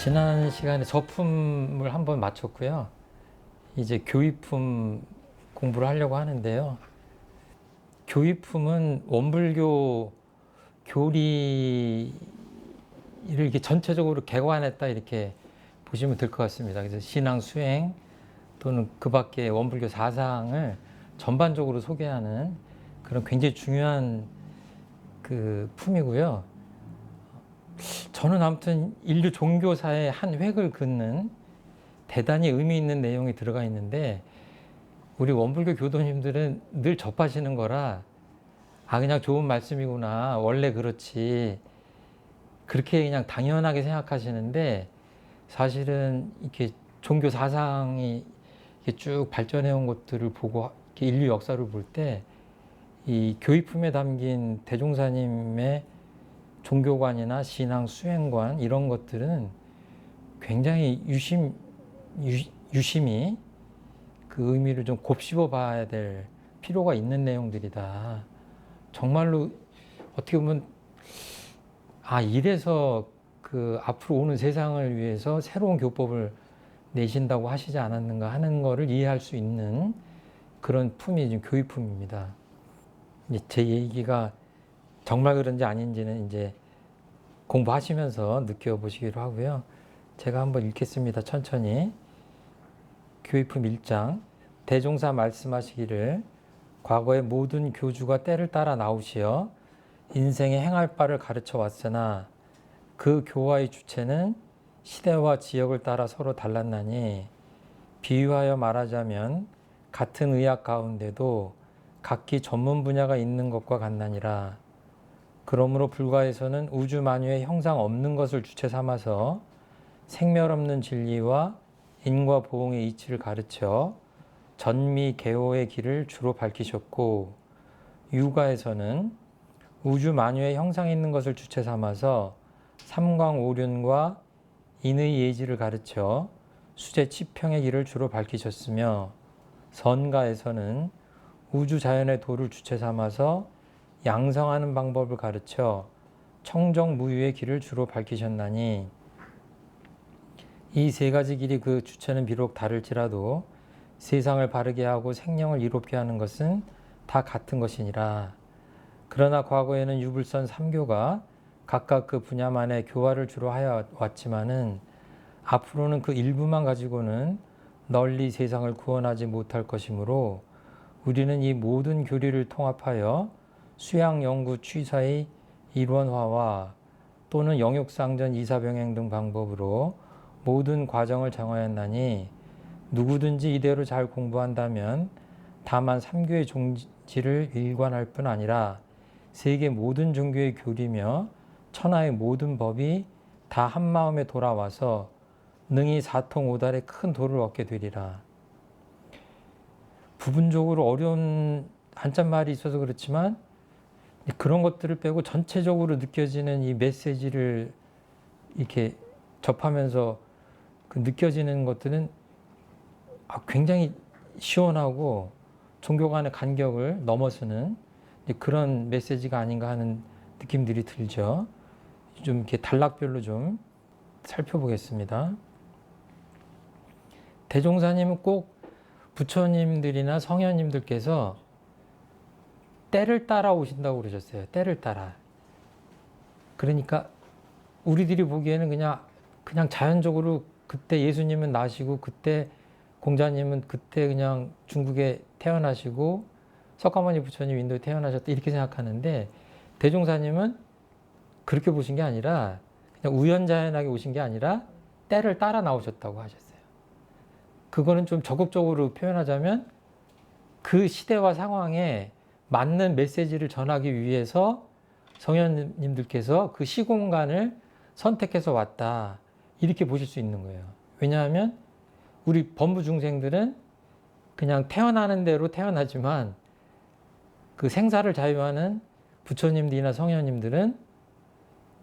지난 시간에 저품을 한번 마쳤고요. 이제 교의품 공부를 하려고 하는데요. 교의품은 원불교 교리를 이렇게 전체적으로 개관했다 이렇게 보시면 될 것 같습니다. 그래서 신앙 수행 또는 그 밖에 원불교 사상을 전반적으로 소개하는 그런 굉장히 중요한 그 품이고요. 저는 아무튼 인류 종교사의 한 획을 긋는 대단히 의미 있는 내용이 들어가 있는데, 우리 원불교 교도님들은 늘 접하시는 거라 그냥 좋은 말씀이구나, 원래 그렇지, 그렇게 그냥 당연하게 생각하시는데, 사실은 이렇게 종교 사상이 이렇게 쭉 발전해 온 것들을 보고 이렇게 인류 역사를 볼 때 이 교의품에 담긴 대종사님의 종교관이나 신앙 수행관 이런 것들은 굉장히 유심히 그 의미를 좀 곱씹어 봐야 될 필요가 있는 내용들이다. 정말로 어떻게 보면 이래서 그 앞으로 오는 세상을 위해서 새로운 교법을 내신다고 하시지 않았는가 하는 거를 이해할 수 있는 그런 품이 지금 교의품입니다. 제 얘기가 정말 그런지 아닌지는 이제 공부하시면서 느껴보시기로 하고요. 제가 한번 읽겠습니다. 천천히. 교의품 1장. 대종사 말씀하시기를, 과거의 모든 교주가 때를 따라 나오시어 인생의 행할 바를 가르쳐 왔으나 그 교화의 주체는 시대와 지역을 따라 서로 달랐나니, 비유하여 말하자면 같은 의학 가운데도 각기 전문 분야가 있는 것과 같나니라. 그러므로 불가에서는 우주 만유의 형상 없는 것을 주체 삼아서 생멸 없는 진리와 인과 보응의 이치를 가르쳐 전미 개호의 길을 주로 밝히셨고, 유가에서는 우주 만유의 형상이 있는 것을 주체 삼아서 삼광오륜과 인의 예지를 가르쳐 수제 치평의 길을 주로 밝히셨으며, 선가에서는 우주 자연의 도를 주체 삼아서 양성하는 방법을 가르쳐 청정무유의 길을 주로 밝히셨나니, 이 세 가지 길이 그 주체는 비록 다를지라도 세상을 바르게 하고 생명을 이롭게 하는 것은 다 같은 것이니라. 그러나 과거에는 유불선 3교가 각각 그 분야만의 교화를 주로 하여 왔지만은, 앞으로는 그 일부만 가지고는 널리 세상을 구원하지 못할 것이므로, 우리는 이 모든 교리를 통합하여 수양 연구 취사의 일원화와 또는 영육상전 이사병행 등 방법으로 모든 과정을 정하였나니, 누구든지 이대로 잘 공부한다면 다만 3교의 종지를 일관할 뿐 아니라 세계 모든 종교의 교리며 천하의 모든 법이 다 한마음에 돌아와서 능히 사통오달의 큰 도를 얻게 되리라. 부분적으로 어려운 한자말이 있어서 그렇지만 그런 것들을 빼고 전체적으로 느껴지는 이 메시지를 이렇게 접하면서 그 느껴지는 것들은 굉장히 시원하고 종교 간의 간격을 넘어서는 그런 메시지가 아닌가 하는 느낌들이 들죠. 좀 이렇게 단락별로 좀 살펴보겠습니다. 대종사님은 꼭 부처님들이나 성현님들께서 때를 따라 오신다고 그러셨어요. 때를 따라. 그러니까 우리들이 보기에는 그냥 자연적으로 그때 예수님은 나시고 그때 공자님은 그때 그냥 중국에 태어나시고 석가모니 부처님 인도에 태어나셨다 이렇게 생각하는데, 대종사님은 그렇게 보신 게 아니라 그냥 우연자연하게 오신 게 아니라 때를 따라 나오셨다고 하셨어요. 그거는 좀 적극적으로 표현하자면 그 시대와 상황에 맞는 메시지를 전하기 위해서 성현님들께서 그 시공간을 선택해서 왔다 이렇게 보실 수 있는 거예요. 왜냐하면 우리 범부 중생들은 그냥 태어나는 대로 태어나지만 그 생사를 자유하는 부처님들이나 성현님들은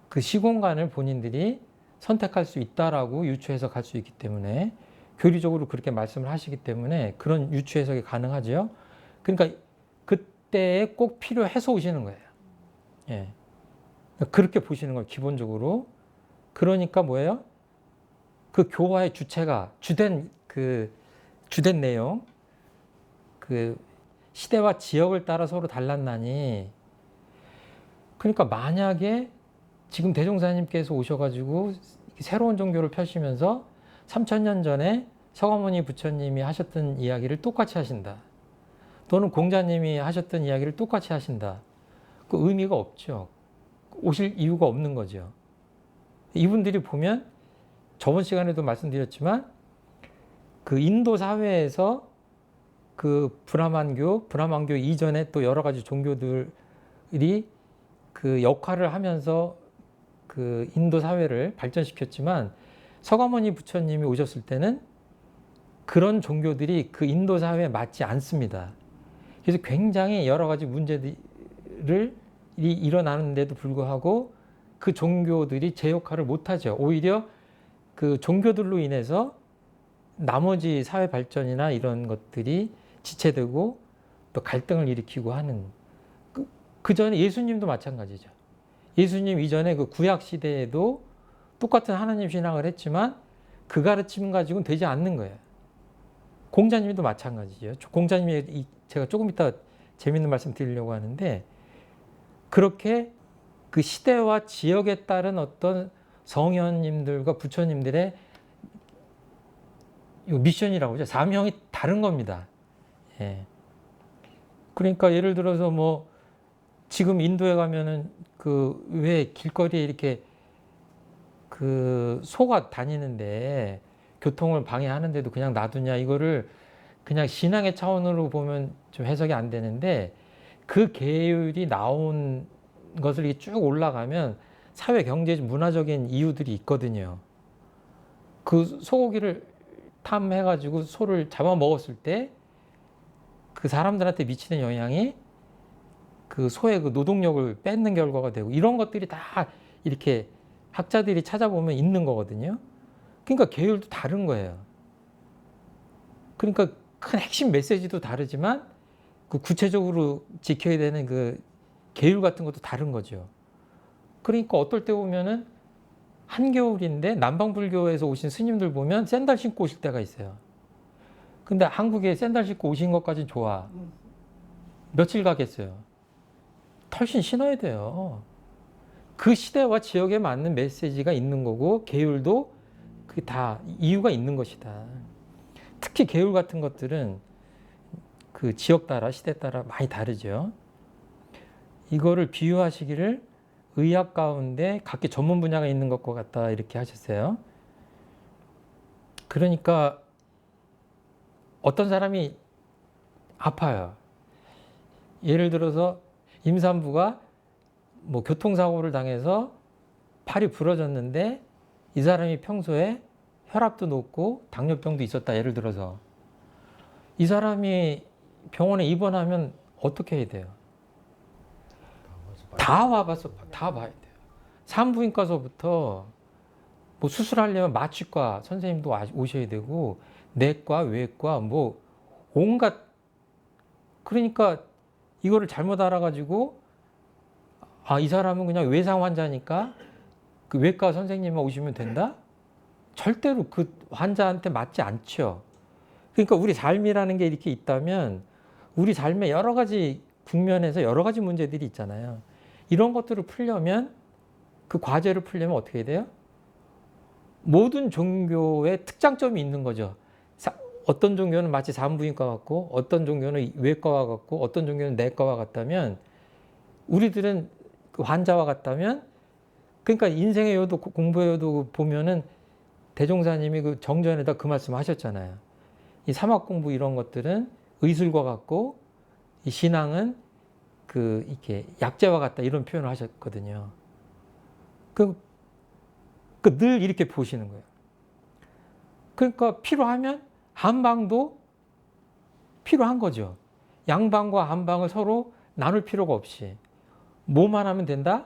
그 시공간을 본인들이 선택할 수 있다라고 유추 해석할 수 있기 때문에, 교리적으로 그렇게 말씀을 하시기 때문에 그런 유추 해석이 가능하죠. 그러니까 그때에 꼭 필요해서 오시는 거예요. 예. 그렇게 보시는 거예요, 기본적으로. 그러니까 뭐예요? 그 교화의 주체가 주된 내용, 그 시대와 지역을 따라 서로 달랐나니, 그러니까 만약에 지금 대종사님께서 오셔가지고 새로운 종교를 펴시면서 3000년 전에 서가모니 부처님이 하셨던 이야기를 똑같이 하신다. 또는 공자님이 하셨던 이야기를 똑같이 하신다. 그 의미가 없죠. 오실 이유가 없는 거죠. 이분들이 보면 저번 시간에도 말씀드렸지만 그 인도 사회에서 그 브라만교 이전에 또 여러 가지 종교들이 그 역할을 하면서 그 인도 사회를 발전시켰지만 서가모니 부처님이 오셨을 때는 그런 종교들이 그 인도 사회에 맞지 않습니다. 그래서 굉장히 여러 가지 문제들이 일어나는데도 불구하고 그 종교들이 제 역할을 못하죠. 오히려 그 종교들로 인해서 나머지 사회 발전이나 이런 것들이 지체되고 또 갈등을 일으키고 하는 그 전에 예수님도 마찬가지죠. 예수님 이전에 그 구약 시대에도 똑같은 하나님 신앙을 했지만 그 가르침 가지고는 되지 않는 거예요. 공자님도 마찬가지죠. 공자님이 제가 조금 이따 재밌는 말씀 드리려고 하는데 그렇게 그 시대와 지역에 따른 어떤 성현님들과 부처님들의 미션이라고 하죠. 사명이 다른 겁니다. 예. 그러니까 예를 들어서 뭐 지금 인도에 가면은 그 왜 길거리에 이렇게 그 소가 다니는데 교통을 방해하는데도 그냥 놔두냐, 이거를 그냥 신앙의 차원으로 보면 좀 해석이 안 되는데 그 계율이 나온 것을 이렇게 쭉 올라가면 사회, 경제, 문화적인 이유들이 있거든요. 그 소고기를 탐해가지고 소를 잡아먹었을 때 그 사람들한테 미치는 영향이 그 소의 그 노동력을 뺏는 결과가 되고 이런 것들이 다 이렇게 학자들이 찾아보면 있는 거거든요. 그러니까 계율도 다른 거예요. 그러니까 큰 핵심 메시지도 다르지만 그 구체적으로 지켜야 되는 그 계율 같은 것도 다른 거죠. 그러니까 어떨 때 보면은 한겨울인데 남방불교에서 오신 스님들 보면 샌들 신고 오실 때가 있어요. 근데 한국에 샌들 신고 오신 것까지는 좋아. 며칠 가겠어요. 털신 신어야 돼요. 그 시대와 지역에 맞는 메시지가 있는 거고 계율도 그게 다 이유가 있는 것이다. 특히 계율 같은 것들은 그 지역 따라 시대 따라 많이 다르죠. 이거를 비유하시기를 의학 가운데 각기 전문 분야가 있는 것과 같다 이렇게 하셨어요. 그러니까 어떤 사람이 아파요. 예를 들어서 임산부가 뭐 교통사고를 당해서 팔이 부러졌는데 이 사람이 평소에 혈압도 높고 당뇨병도 있었다. 예를 들어서 이 사람이 병원에 입원하면 어떻게 해야 돼요? 다 와봐서 다 봐야 돼요. 산부인과서부터 뭐 수술하려면 마취과 선생님도 오셔야 되고 내과, 외과 뭐 온갖, 그러니까 이거를 잘못 알아가지고 이 사람은 그냥 외상 환자니까 그 외과 선생님만 오시면 된다? 절대로 그 환자한테 맞지 않죠. 그러니까 우리 삶이라는 게 이렇게 있다면 우리 삶에 여러 가지 국면에서 여러 가지 문제들이 있잖아요. 이런 것들을 풀려면 그 과제를 풀려면 어떻게 해야 돼요? 모든 종교의 특장점이 있는 거죠. 어떤 종교는 마치 산부인과 같고 어떤 종교는 외과와 같고 어떤 종교는 내과와 같다면 우리들은 그 환자와 같다면, 그러니까 인생의 요도 공부의 요도 보면은 대종사님이 그 정전에다 그 말씀 하셨잖아요. 이 사막 공부 이런 것들은 의술과 같고 이 신앙은 그 이렇게 약재와 같다 이런 표현을 하셨거든요. 늘 이렇게 보시는 거예요. 그러니까 필요하면 한방도 필요한 거죠. 양방과 한방을 서로 나눌 필요가 없이 뭐만 하면 된다?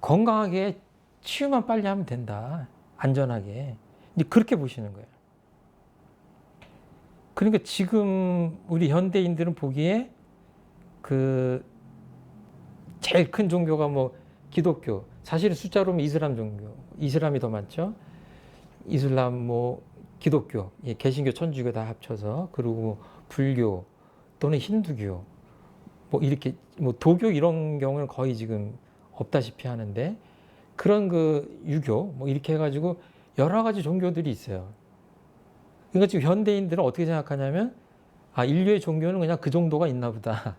건강하게 치유만 빨리 하면 된다. 안전하게. 이제 그렇게 보시는 거예요. 그러니까 지금 우리 현대인들은 보기에 그 제일 큰 종교가 뭐 기독교, 사실은 숫자로 보면 이슬람 종교, 이슬람이 더 많죠. 이슬람, 뭐 기독교, 개신교, 천주교 다 합쳐서, 그리고 불교 또는 힌두교, 뭐 이렇게 뭐 도교 이런 경우는 거의 지금 없다시피 하는데, 그런 그 유교 뭐 이렇게 해가지고 여러 가지 종교들이 있어요. 그러니까 지금 현대인들은 어떻게 생각하냐면, 아, 인류의 종교는 그냥 그 정도가 있나 보다.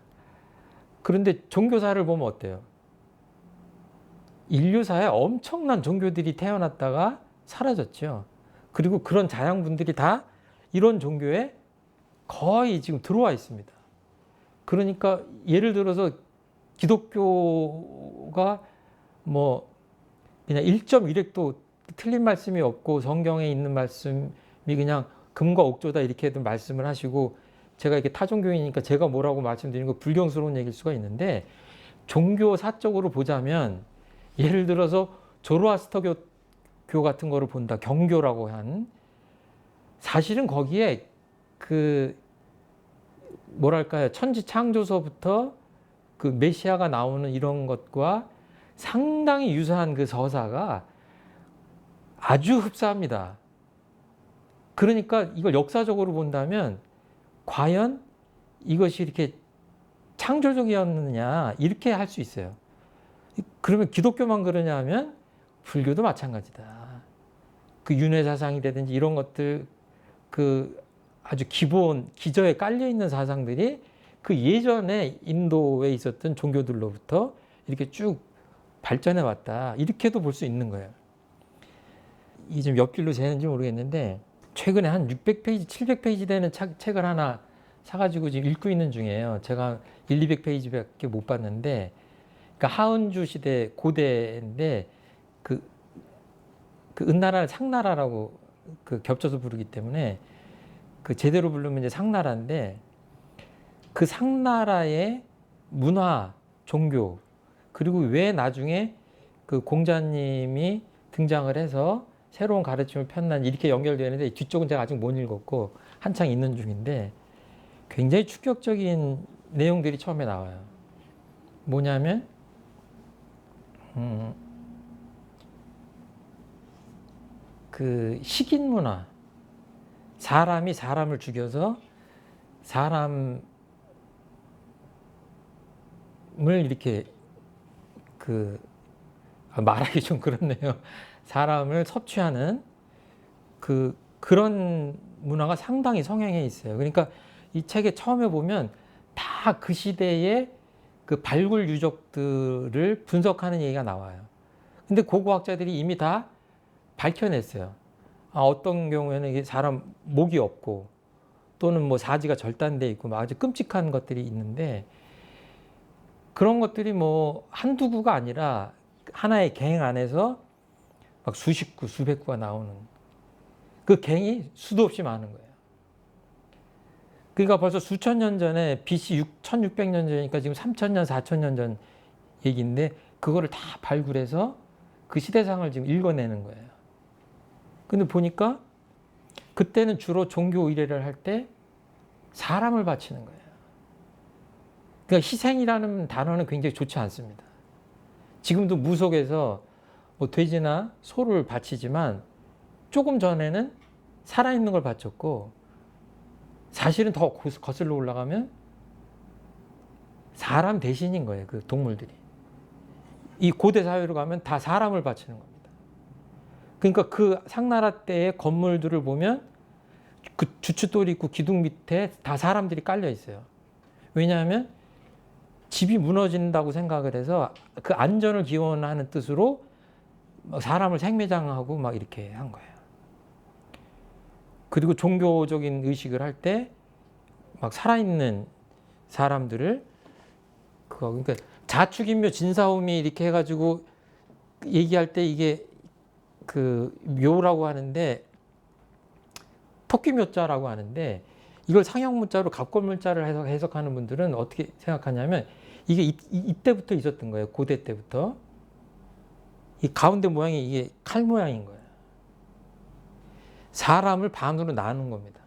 그런데 종교사를 보면 어때요? 인류사에 엄청난 종교들이 태어났다가 사라졌죠. 그리고 그런 자양분들이 다 이런 종교에 거의 지금 들어와 있습니다. 그러니까 예를 들어서 기독교가 뭐 그냥 1.1획도 틀린 말씀이 없고 성경에 있는 말씀이 그냥 금과 옥조다 이렇게도 말씀을 하시고, 제가 이렇게 타종교인이니까 제가 뭐라고 말씀드리는 거 불경스러운 얘기일 수가 있는데, 종교사적으로 보자면 예를 들어서 조로아스터교 같은 거를 본다, 경교라고 한, 사실은 거기에 그 뭐랄까요, 천지 창조서부터 그 메시아가 나오는 이런 것과 상당히 유사한 그 서사가 아주 흡사합니다. 그러니까 이걸 역사적으로 본다면 과연 이것이 이렇게 창조적이었느냐 이렇게 할 수 있어요. 그러면 기독교만 그러냐 하면 불교도 마찬가지다. 그 윤회사상이라든지 이런 것들, 그 아주 기본 기저에 깔려 있는 사상들이 그 예전에 인도에 있었던 종교들로부터 이렇게 쭉 발전해 왔다, 이렇게도 볼 수 있는 거예요. 이 좀 옆길로 새는지 모르겠는데, 최근에 한 600페이지, 700페이지 되는 책을 하나 사가지고 지금 읽고 있는 중이에요. 제가 1, 200페이지밖에 못 봤는데, 그러니까 하은주 시대 고대인데, 그 은나라를 상나라라고 그 겹쳐서 부르기 때문에, 그 제대로 부르면 이제 상나라인데, 그 상나라의 문화, 종교, 그리고 왜 나중에 그 공자님이 등장을 해서 새로운 가르침을 폈는지 이렇게 연결되는데, 뒤쪽은 제가 아직 못 읽었고 한창 있는 중인데, 굉장히 충격적인 내용들이 처음에 나와요. 뭐냐면 그 식인 문화, 사람이 사람을 죽여서 사람을 이렇게 그 말하기 좀 그렇네요. 사람을 섭취하는 그런 문화가 상당히 성행해 있어요. 그러니까 이 책에 처음에 보면 다 그 시대의 그 발굴 유적들을 분석하는 얘기가 나와요. 근데 고고학자들이 이미 다 밝혀냈어요. 아, 어떤 경우에는 이게 사람 목이 없고, 또는 뭐 사지가 절단돼 있고 막 아주 끔찍한 것들이 있는데, 그런 것들이 뭐 한두 구가 아니라 하나의 갱 안에서 막 수십 구, 수백 구가 나오는, 그 갱이 수도 없이 많은 거예요. 그러니까 벌써 수천 년 전에, BC 1600년 전이니까 지금 3000년, 4000년 전 얘기인데, 그거를 다 발굴해서 그 시대상을 지금 읽어내는 거예요. 근데 보니까 그때는 주로 종교 의례를 할 때 사람을 바치는 거예요. 그러니까 희생이라는 단어는 굉장히 좋지 않습니다. 지금도 무속에서 뭐 돼지나 소를 바치지만, 조금 전에는 살아있는 걸 바쳤고, 사실은 더 거슬러 올라가면 사람 대신인 거예요. 그 동물들이. 이 고대 사회로 가면 다 사람을 바치는 겁니다. 그러니까 그 상나라 때의 건물들을 보면 그 주춧돌이 있고 기둥 밑에 다 사람들이 깔려 있어요. 왜냐하면 집이 무너진다고 생각을 해서 그 안전을 기원하는 뜻으로 사람을 생매장하고 막 이렇게 한 거예요. 그리고 종교적인 의식을 할 때 막 살아있는 사람들을, 그러니까 자축인묘 진사오미 이렇게 해가지고 얘기할 때, 이게 그 묘라고 하는데 토끼묘자라고 하는데, 이걸 상형문자로 갑골문자를 해석하는 분들은 어떻게 생각하냐면, 이게 이때부터 있었던 거예요. 고대 때부터. 이 가운데 모양이 이게 칼 모양인 거예요. 사람을 반으로 나누는 겁니다.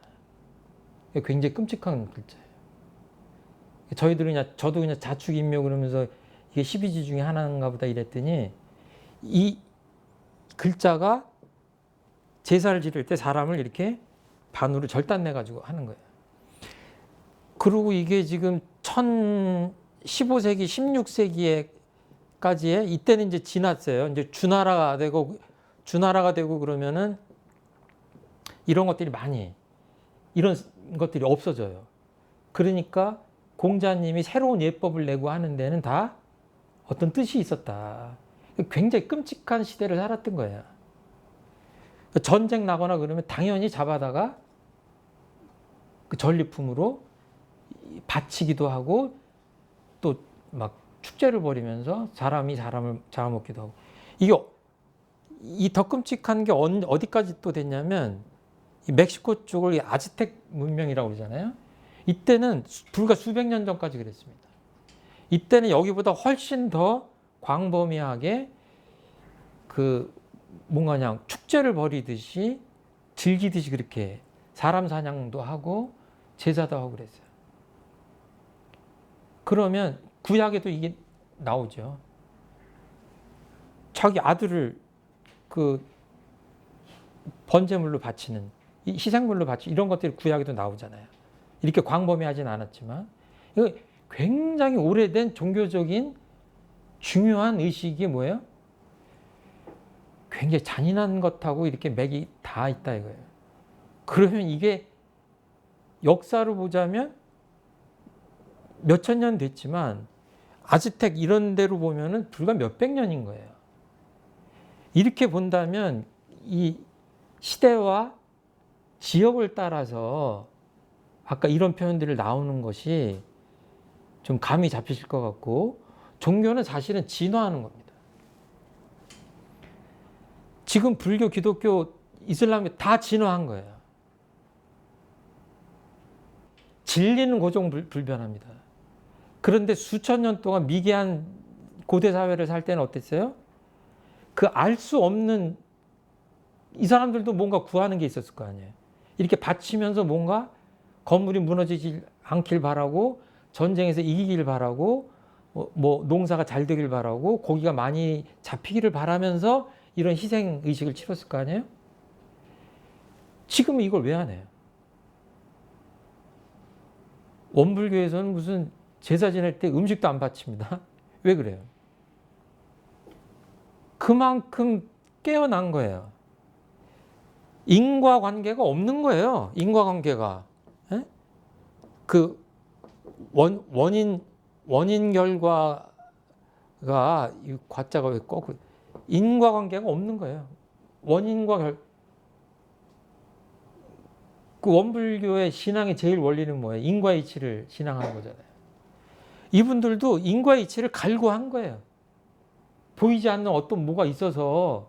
굉장히 끔찍한 글자예요. 저도 그냥 자축인묘 그러면서 이게 12지 중에 하나인가 보다 이랬더니, 이 글자가 제사를 지낼 때 사람을 이렇게 반으로 절단내 가지고 하는 거예요. 그리고 이게 지금 15세기, 16세기에까지의 이때는 이제 지났어요. 이제 주나라가 되고 그러면은 이런 것들이 많이 이런 것들이 없어져요. 그러니까 공자님이 새로운 예법을 내고 하는 데는 다 어떤 뜻이 있었다. 굉장히 끔찍한 시대를 살았던 거예요. 전쟁 나거나 그러면 당연히 잡아다가 그 전리품으로 바치기도 하고 또 막 축제를 벌이면서 사람이 사람을 잡아먹기도 하고. 이게 이 더 끔찍한 게 어디까지 또 됐냐면 이 멕시코 쪽을 아즈텍 문명이라고 그러잖아요. 이때는 불과 수백 년 전까지 그랬습니다. 이때는 여기보다 훨씬 더 광범위하게 그 뭔가 그냥 축제를 벌이듯이 즐기듯이 그렇게 사람 사냥도 하고 제사도 하고 그랬어요. 그러면 구약에도 이게 나오죠. 자기 아들을 그 번제물로 바치는, 이 희생물로 바치는 이런 것들이 구약에도 나오잖아요. 이렇게 광범위하진 않았지만 이거 굉장히 오래된 종교적인 중요한 의식이 뭐예요? 굉장히 잔인한 것하고 이렇게 맥이 다 있다 이거예요. 그러면 이게 역사를 보자면 몇천 년 됐지만 아즈텍 이런 데로 보면은 불과 몇백 년인 거예요. 이렇게 본다면 이 시대와 지역을 따라서 아까 이런 표현들이 나오는 것이 좀 감이 잡히실 것 같고, 종교는 사실은 진화하는 겁니다. 지금 불교, 기독교, 이슬람이 다 진화한 거예요. 진리는 고정불변합니다. 그런데 수천 년 동안 미개한 고대 사회를 살 때는 어땠어요? 그 알 수 없는, 이 사람들도 뭔가 구하는 게 있었을 거 아니에요. 이렇게 바치면서 뭔가 건물이 무너지지 않길 바라고, 전쟁에서 이기길 바라고, 뭐 농사가 잘 되길 바라고, 고기가 많이 잡히기를 바라면서 이런 희생 의식을 치렀을 거 아니에요? 지금은 이걸 왜 안 해요? 원불교에서는 무슨 제사 지낼 때 음식도 안 바칩니다. 왜 그래요? 그만큼 깨어난 거예요. 인과관계가 없는 거예요. 인과관계가. 에? 그 원인 결과가, 이 과자가 왜 거꾸로, 인과관계가 없는 거예요. 원인과 그 원불교의 신앙의 제일 원리는 뭐예요? 인과이치를 신앙하는 거잖아요. 이분들도 인과이치를 갈구한 거예요. 보이지 않는 어떤 뭐가 있어서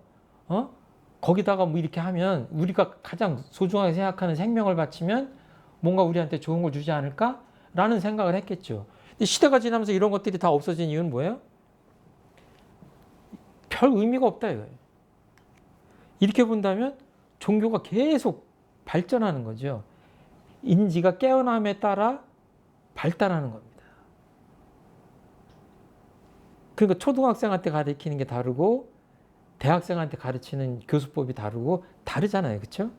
거기다가 뭐 이렇게 하면, 우리가 가장 소중하게 생각하는 생명을 바치면 뭔가 우리한테 좋은 걸 주지 않을까라는 생각을 했겠죠. 근데 시대가 지나면서 이런 것들이 다 없어진 이유는 뭐예요? 별 의미가 없다 이거예요. 이렇게 본다면 종교가 계속 발전하는 거죠. 인지가 깨어남에 따라 발달하는 겁니다. 그러니까 초등학생한테 가르치는 게 다르고 대학생한테 가르치는 교수법이 다르고 다르잖아요. 그렇죠?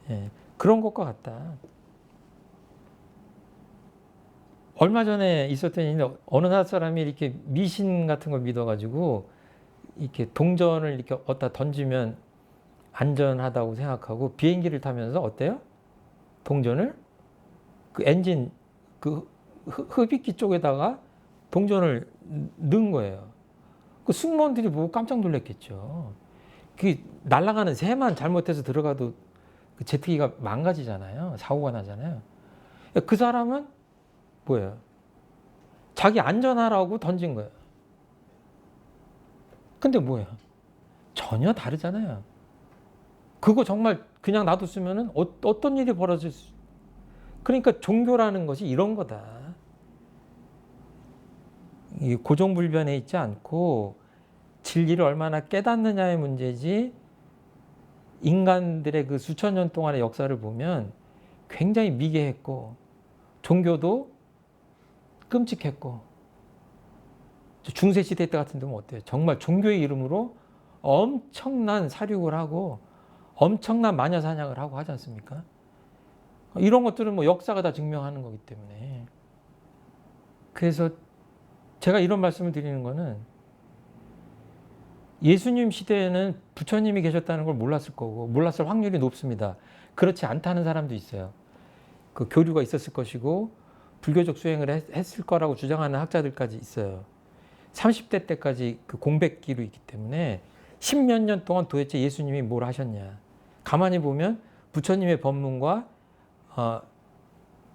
예, 그런 것과 같다. 얼마 전에 있었던 일인데, 어느 나라 사람이 이렇게 미신 같은 걸 믿어가지고 이렇게 동전을 이렇게 어디다 던지면 안전하다고 생각하고 비행기를 타면서 어때요? 동전을 그 엔진 그 흡입기 쪽에다가 동전을 넣은 거예요. 그 승무원들이 보고 깜짝 놀랐겠죠. 그 날아가는 새만 잘못해서 들어가도 그 제트기가 망가지잖아요. 사고가 나잖아요. 그 사람은 뭐예요? 자기 안전하라고 던진 거예요. 근데 뭐예요? 전혀 다르잖아요. 그거 정말 그냥 놔뒀으면은 어떤 일이 벌어질 수. 그러니까 종교라는 것이 이런 거다. 이 고정불변에 있지 않고 진리를 얼마나 깨닫느냐의 문제지, 인간들의 그 수천 년 동안의 역사를 보면 굉장히 미개했고 종교도 끔찍했고, 중세시대 때 같은 데는 어때요? 정말 종교의 이름으로 엄청난 살육을 하고 엄청난 마녀 사냥을 하고 하지 않습니까? 이런 것들은 뭐 역사가 다 증명하는 거기 때문에. 그래서 제가 이런 말씀을 드리는 거는 예수님 시대에는 부처님이 계셨다는 걸 몰랐을 거고 몰랐을 확률이 높습니다. 그렇지 않다는 사람도 있어요. 그 교류가 있었을 것이고 불교적 수행을 했을 거라고 주장하는 학자들까지 있어요. 30대 때까지 그 공백기로 있기 때문에 10몇 년 동안 도대체 예수님이 뭘 하셨냐. 가만히 보면 부처님의 법문과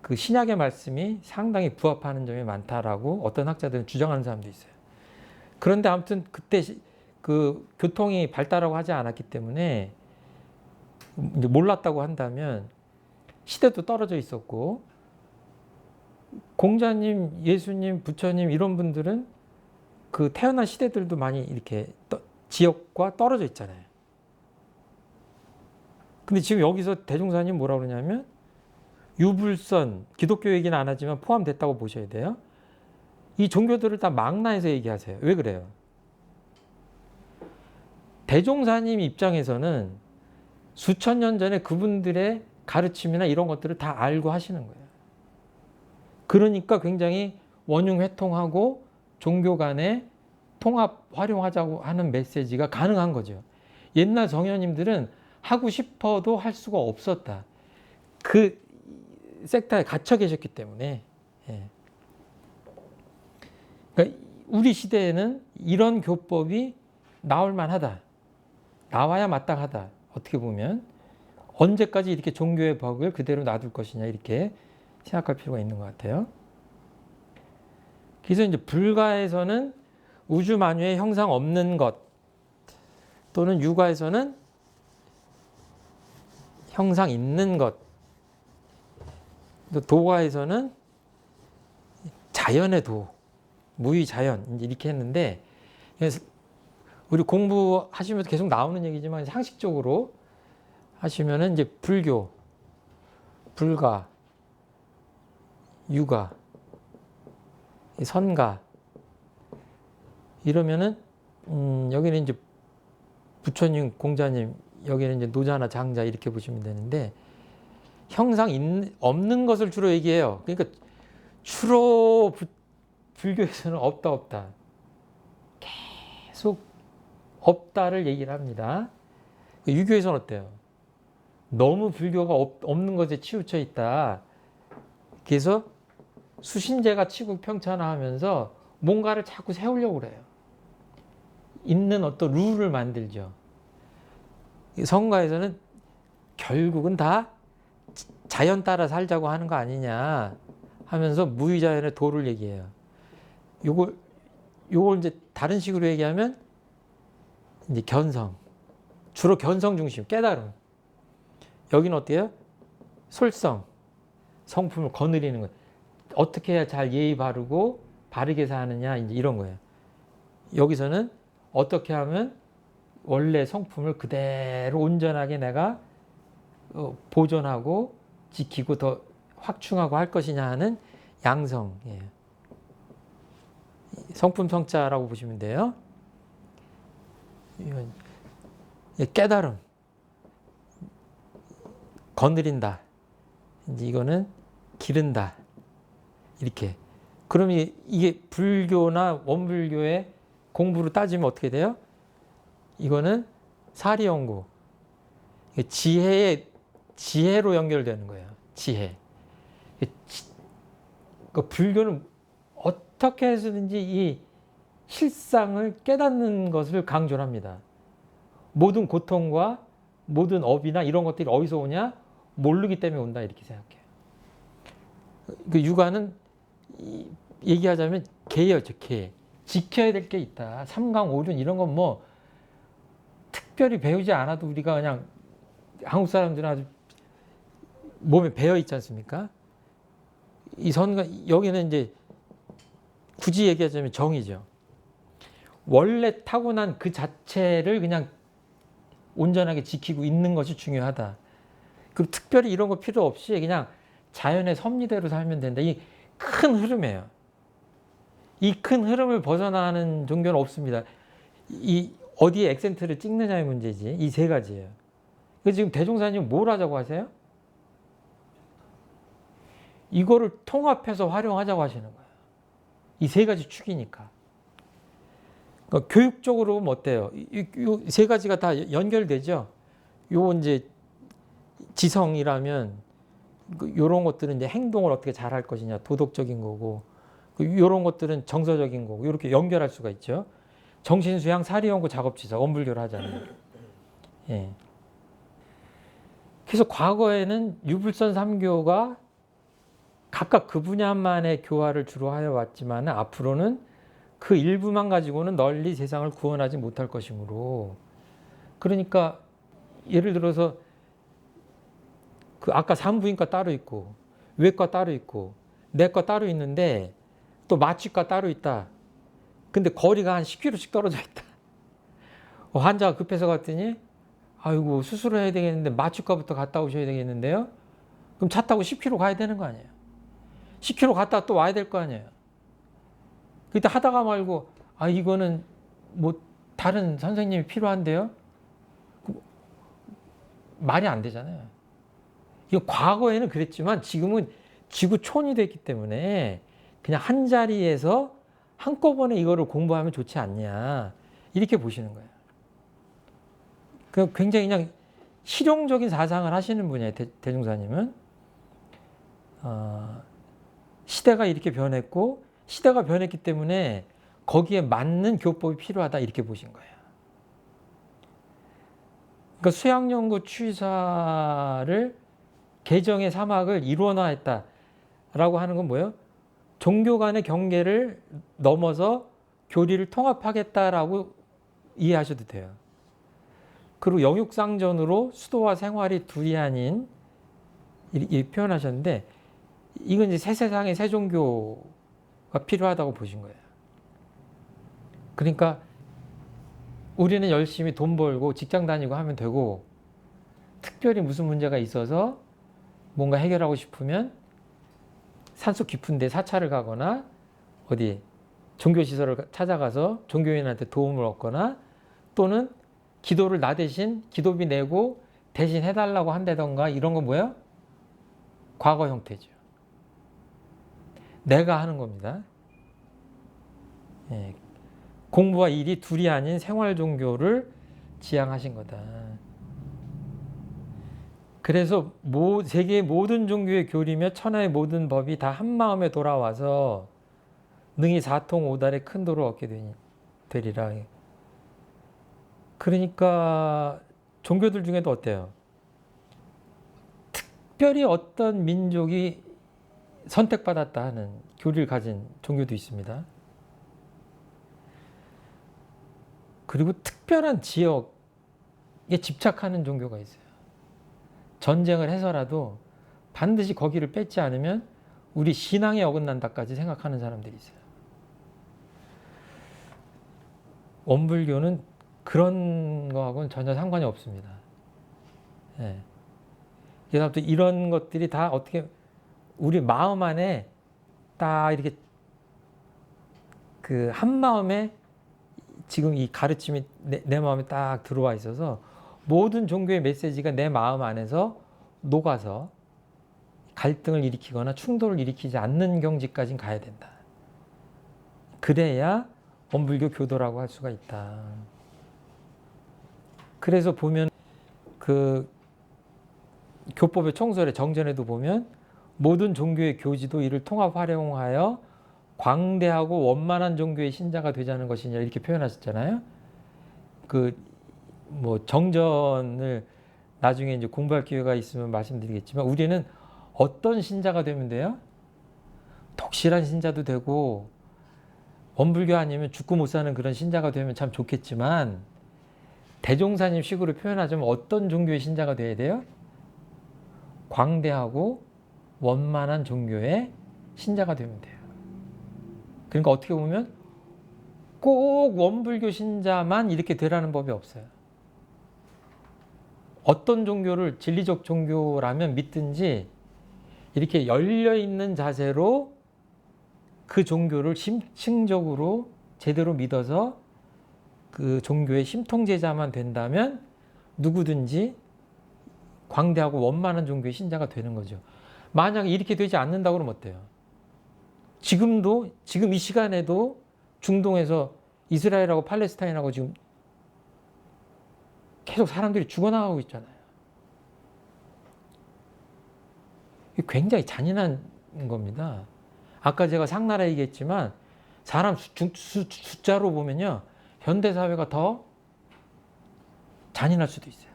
그 신약의 말씀이 상당히 부합하는 점이 많다라고 어떤 학자들은 주장하는 사람도 있어요. 그런데 아무튼 그때 그 교통이 발달하고 하지 않았기 때문에 몰랐다고 한다면 시대도 떨어져 있었고 공자님, 예수님, 부처님 이런 분들은 그 태어난 시대들도 많이 이렇게 지역과 떨어져 있잖아요. 근데 지금 여기서 대종사님 뭐라 그러냐면 유불선, 기독교 얘기는 안 하지만 포함됐다고 보셔야 돼요. 이 종교들을 다 망라해서 얘기하세요. 왜 그래요? 대종사님 입장에서는 수천 년 전에 그분들의 가르침이나 이런 것들을 다 알고 하시는 거예요. 그러니까 굉장히 원흉회통하고 종교 간의 통합 활용하자고 하는 메시지가 가능한 거죠. 옛날 정현님들은 하고 싶어도 할 수가 없었다. 그 섹터에 갇혀 계셨기 때문에. 그러니까 우리 시대에는 이런 교법이 나올 만하다. 나와야 마땅하다. 어떻게 보면 언제까지 이렇게 종교의 벽을 그대로 놔둘 것이냐 이렇게 생각할 필요가 있는 것 같아요. 그래서 이제 불가에서는 우주 만유의 형상 없는 것 또는 유가에서는 형상 있는 것, 도가에서는 자연의 도, 무위자연 이렇게 했는데 우리 공부하시면서 계속 나오는 얘기지만 상식적으로 하시면은 이제 불교, 불가, 유가, 선가 이러면은 여기는 이제 부처님, 공자님, 여기는 이제 노자나 장자 이렇게 보시면 되는데 형상 없는 것을 주로 얘기해요. 그러니까 주로 불교에서는 없다. 계속 없다를 얘기를 합니다. 유교에서는 어때요? 너무 불교가 없는 것에 치우쳐 있다. 그래서 수신제가 치국평천하면서 뭔가를 자꾸 세우려고 그래요. 있는 어떤 룰을 만들죠. 성가에서는 결국은 다 자연 따라 살자고 하는 거 아니냐 하면서 무위자연의 도를 얘기해요. 요걸 이제 다른 식으로 얘기하면 이제 견성. 주로 견성 중심, 깨달음. 여기는 어때요? 솔성. 성품을 거느리는 거예요. 어떻게 해야 잘 예의 바르고 바르게 사느냐 이제 이런 거예요. 여기서는 어떻게 하면 원래 성품을 그대로 온전하게 내가 보존하고 지키고 더 확충하고 할 것이냐 하는 양성이에요. 성품 성자라고 보시면 돼요. 이건 깨달음, 거느린다. 이제 이거는 기른다. 이렇게. 그럼 이게 불교나 원불교의 공부로 따지면 어떻게 돼요? 이거는 사리연구, 지혜로 연결되는 거예요. 지혜. 불교는 어떻게 해서든지 이 실상을 깨닫는 것을 강조를 합니다. 모든 고통과 모든 업이나 이런 것들이 어디서 오냐? 모르기 때문에 온다 이렇게 생각해요. 그 육아는 얘기하자면 개였죠. 개. 지켜야 될 게 있다. 삼강오륜 이런 건 뭐 특별히 배우지 않아도 우리가 그냥 한국 사람들은 아주 몸에 배어 있지 않습니까? 이 선가 여기는 이제 굳이 얘기하자면 정이죠. 원래 타고난 그 자체를 그냥 온전하게 지키고 있는 것이 중요하다. 그리고 특별히 이런 거 필요 없이 그냥 자연의 섭리대로 살면 된다. 이 큰 흐름이에요. 이 큰 흐름을 벗어나는 종교는 없습니다. 이 어디에 액센트를 찍느냐의 문제지. 이 세 가지예요. 그 지금 대종사님 뭘 하자고 하세요? 이거를 통합해서 활용하자고 하시는 거예요. 이 세 가지 축이니까. 그러니까 교육적으로 보면 어때요? 이 세 가지가 다 연결되죠. 요 이제 지성이라면 요런 것들은 이제 행동을 어떻게 잘 할 것이냐, 도덕적인 거고, 요런 것들은 정서적인 거고, 이렇게 연결할 수가 있죠. 정신수양, 사리연구, 작업지사, 원불교를 하잖아요. 예. 그래서 과거에는 유불선 3교가 각각 그 분야만의 교화를 주로 하여 왔지만 앞으로는 그 일부만 가지고는 널리 세상을 구원하지 못할 것이므로, 그러니까 예를 들어서 그 아까 산부인과 따로 있고 외과 따로 있고 내과 따로 있는데 또 마취과 따로 있다. 근데 거리가 한 10km씩 떨어져 있다. 환자가 급해서 갔더니 아이고 수술을 해야 되겠는데 마취과부터 갔다 오셔야 되겠는데요. 그럼 차 타고 10km 가야 되는 거 아니에요. 10km 갔다 또 와야 될 거 아니에요. 그때 하다가 말고 아 이거는 뭐 다른 선생님이 필요한데요. 말이 안 되잖아요. 이거 과거에는 그랬지만 지금은 지구촌이 됐기 때문에 그냥 한 자리에서 한꺼번에 이거를 공부하면 좋지 않냐 이렇게 보시는 거예요. 그 굉장히 그냥 실용적인 사상을 하시는 분이에요. 대중사님은 시대가 이렇게 변했고 시대가 변했기 때문에 거기에 맞는 교법이 필요하다 이렇게 보신 거예요. 그러니까 수양연구 취사를 개정의 사막을 일원화했다라고 하는 건 뭐예요? 종교 간의 경계를 넘어서 교리를 통합하겠다라고 이해하셔도 돼요. 그리고 영육상전으로 수도와 생활이 둘이 아닌 이 표현하셨는데 이건 이제 새 세상의 새 종교가 필요하다고 보신 거예요. 그러니까 우리는 열심히 돈 벌고 직장 다니고 하면 되고 특별히 무슨 문제가 있어서 뭔가 해결하고 싶으면 산속 깊은 데 사찰을 가거나 어디 종교시설을 찾아가서 종교인한테 도움을 얻거나 또는 기도를 나 대신 기도비 내고 대신 해달라고 한다던가 이런 건 뭐예요? 과거 형태죠. 내가 하는 겁니다. 예. 공부와 일이 둘이 아닌 생활 종교를 지향하신 거다. 그래서 세계의 모든 종교의 교리며 천하의 모든 법이 다 한마음에 돌아와서 능히 사통오달의 큰 도를 얻게 되리라. 그러니까 종교들 중에도 어때요? 특별히 어떤 민족이 선택받았다 하는 교리를 가진 종교도 있습니다. 그리고 특별한 지역에 집착하는 종교가 있어요. 전쟁을 해서라도 반드시 거기를 뺏지 않으면 우리 신앙에 어긋난다까지 생각하는 사람들이 있어요. 원불교는 그런 거하고는 전혀 상관이 없습니다. 예. 그래서 이런 것들이 다 어떻게 우리 마음 안에 딱 이렇게 그 한 마음에 지금 이 가르침이 내 마음에 딱 들어와 있어서 모든 종교의 메시지가 내 마음 안에서 녹아서 갈등을 일으키거나 충돌을 일으키지 않는 경지까지 가야 된다. 그래야 원불교 교도라고 할 수가 있다. 그래서 보면 그 교법의 총설의 정전에도 보면 모든 종교의 교지도 이를 통합 활용하여 광대하고 원만한 종교의 신자가 되자는 것이냐 이렇게 표현하셨잖아요. 그 뭐 정전을 나중에 이제 공부할 기회가 있으면 말씀드리겠지만 우리는 어떤 신자가 되면 돼요? 독실한 신자도 되고 원불교 아니면 죽고 못 사는 그런 신자가 되면 참 좋겠지만 대종사님 식으로 표현하자면 어떤 종교의 신자가 돼야 돼요? 광대하고 원만한 종교의 신자가 되면 돼요. 그러니까 어떻게 보면 꼭 원불교 신자만 이렇게 되라는 법이 없어요. 어떤 종교를 진리적 종교라면 믿든지 이렇게 열려있는 자세로 그 종교를 심층적으로 제대로 믿어서 그 종교의 심통제자만 된다면 누구든지 광대하고 원만한 종교의 신자가 되는 거죠. 만약에 이렇게 되지 않는다고 그러면 어때요? 지금 이 시간에도 중동에서 이스라엘하고 팔레스타인하고 지금 계속 사람들이 죽어나가고 있잖아요. 이게 굉장히 잔인한 겁니다. 아까 제가 상나라 얘기했지만 사람 숫자로 보면요, 현대사회가 더 잔인할 수도 있어요.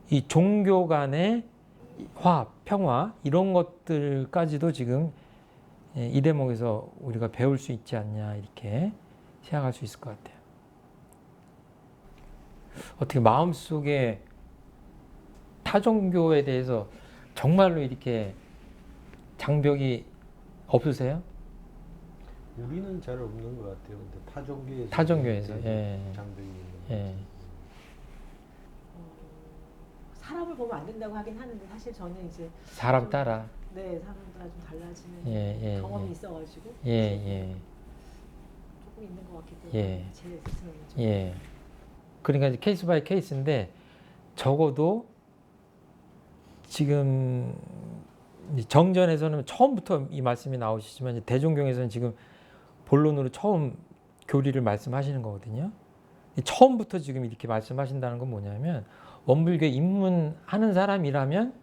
이 종교 간의 화합, 평화 이런 것들까지도 지금 이 대목에서 우리가 배울 수 있지 않냐 이렇게 생각할 수 있을 것 같아요. 어떻게 마음속에 타 종교에 대해서 정말로 이렇게 장벽이 없으세요? 우리는 잘 없는 것 같아요. 근데 타 종교에서 예. 장벽이 있는 것 예. 같아요. 사람을 보면 안 된다고 하긴 하는데 사실 저는 이제 사람 좀, 따라 네, 사람 따라 좀 달라지는 예, 경험이 예. 있어가지고 예. 조금 있는 것 같기 때문에 예. 제 스스로는 좀 예. 그러니까 이제 케이스 바이 케이스인데 적어도 지금 정전에서는 처음부터 이 말씀이 나오시지만 이제 대종경에서는 지금 본론으로 처음 교리를 말씀하시는 거거든요. 처음부터 지금 이렇게 말씀하신다는 건 뭐냐면 원불교에 입문하는 사람이라면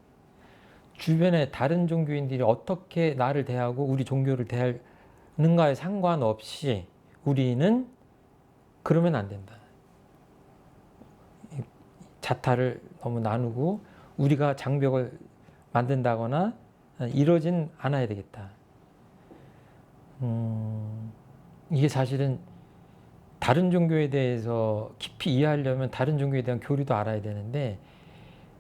주변의 다른 종교인들이 어떻게 나를 대하고 우리 종교를 대하는가에 상관없이 우리는 그러면 안 된다. 자타를 너무 나누고 우리가 장벽을 만든다거나 이러진 않아야 되겠다. 이게 사실은 다른 종교에 대해서 깊이 이해하려면 다른 종교에 대한 교리도 알아야 되는데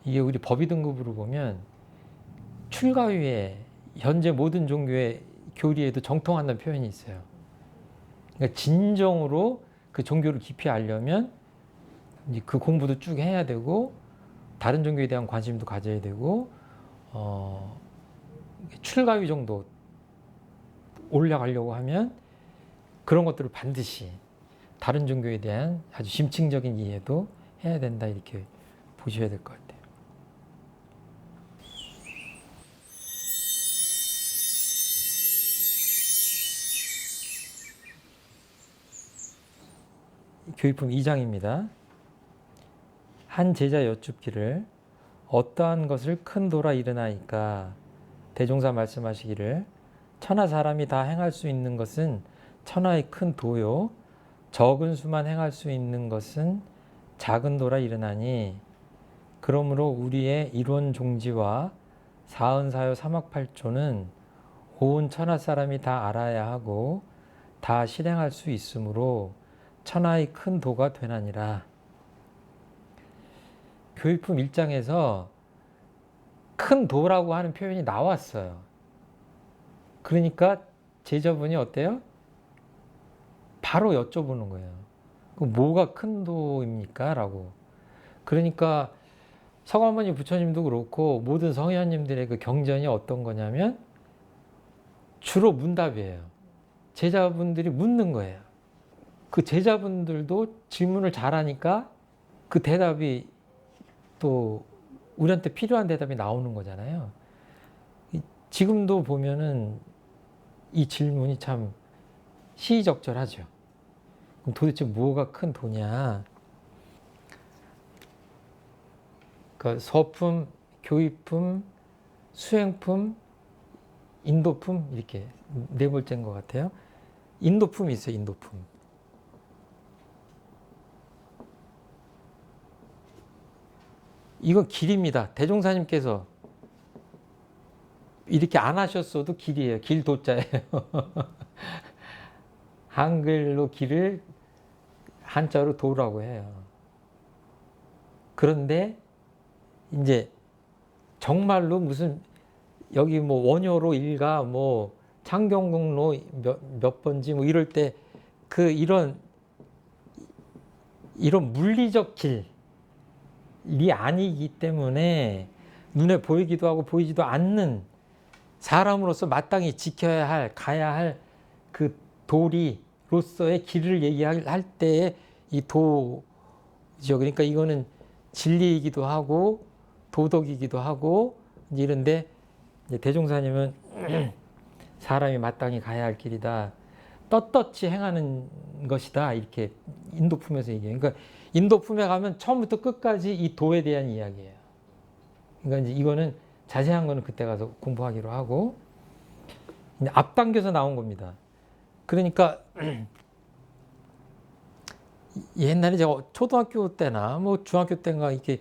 이게 우리 법의 등급으로 보면 출가위에 현재 모든 종교의 교리에도 정통한다는 표현이 있어요. 그러니까 진정으로 그 종교를 깊이 알려면 그 공부도 쭉 해야 되고 다른 종교에 대한 관심도 가져야 되고 출가위 정도 올라가려고 하면 그런 것들을 반드시 다른 종교에 대한 아주 심층적인 이해도 해야 된다 이렇게 보셔야 될 것 같아요. 교육품 2장입니다. 한 제자 여쭙기를 어떠한 것을 큰 도라 이르나이까 대종사 말씀하시기를 천하 사람이 다 행할 수 있는 것은 천하의 큰 도요 적은 수만 행할 수 있는 것은 작은 도라 이르나니 그러므로 우리의 이론 종지와 사은사요 삼학팔조는 온 천하 사람이 다 알아야 하고 다 실행할 수 있으므로 천하의 큰 도가 되나니라. 교육품 1장에서 큰 도라고 하는 표현이 나왔어요. 그러니까 제자분이 어때요? 바로 여쭤보는 거예요. 뭐가 큰 도입니까? 라고. 그러니까 서가모니 부처님도 그렇고 모든 성현님들의 그 경전이 어떤 거냐면 주로 문답이에요. 제자분들이 묻는 거예요. 그 제자분들도 질문을 잘하니까 그 대답이 또 우리한테 필요한 대답이 나오는 거잖아요. 지금도 보면은 이 질문이 참 시의적절하죠. 그럼 도대체 뭐가 큰 도냐? 그러니까 서품, 교의품, 수행품, 인도품 이렇게 네 번째인 것 같아요. 인도품이 있어요. 인도품. 이건 길입니다. 대종사님께서 이렇게 안 하셨어도 길이에요. 길도자예요. 한글로 길을 한자로 도라고 해요. 그런데 이제 정말로 무슨 여기 뭐 원효로 일가 뭐 창경궁로 몇 번지 뭐 이럴 때 그 이런 물리적 길이 아니기 때문에 눈에 보이기도 하고 보이지도 않는 사람으로서 마땅히 지켜야 할 가야 할 그 도리로서의 길을 얘기할 때의 이 도죠. 그러니까 이거는 진리이기도 하고 도덕이기도 하고 이제 이런데 이제 대종사님은 사람이 마땅히 가야 할 길이다. 떳떳이 행하는 것이다. 이렇게 인도품에서 얘기해요. 그러니까 인도품에 가면 처음부터 끝까지 이 도에 대한 이야기예요. 그러니까 이제 이거는 자세한 거는 그때 가서 공부하기로 하고 이제 앞당겨서 나온 겁니다. 그러니까 옛날에 제가 초등학교 때나 뭐 중학교 때인가 이렇게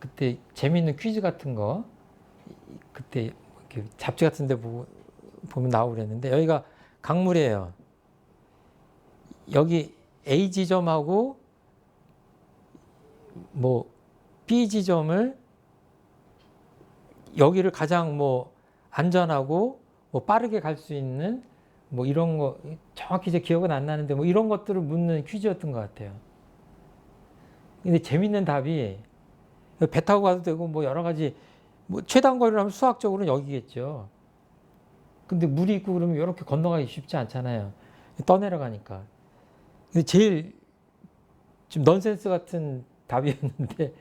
그때 재미있는 퀴즈 같은 거 그때 이렇게 잡지 같은 데 보면 나오고 그랬는데 여기가 강물이에요. 여기 A 지점하고 뭐 B 지점을 여기를 가장 뭐 안전하고 뭐 빠르게 갈 수 있는 뭐 이런 거 정확히 제 기억은 안 나는데 뭐 이런 것들을 묻는 퀴즈였던 것 같아요. 근데 재밌는 답이 배 타고 가도 되고 뭐 여러 가지 뭐 최단거리를 하면 수학적으로는 여기겠죠. 근데 물이 있고 그러면 이렇게 건너가기 쉽지 않잖아요. 떠내려가니까. 근데 제일 좀 넌센스 같은 답이었는데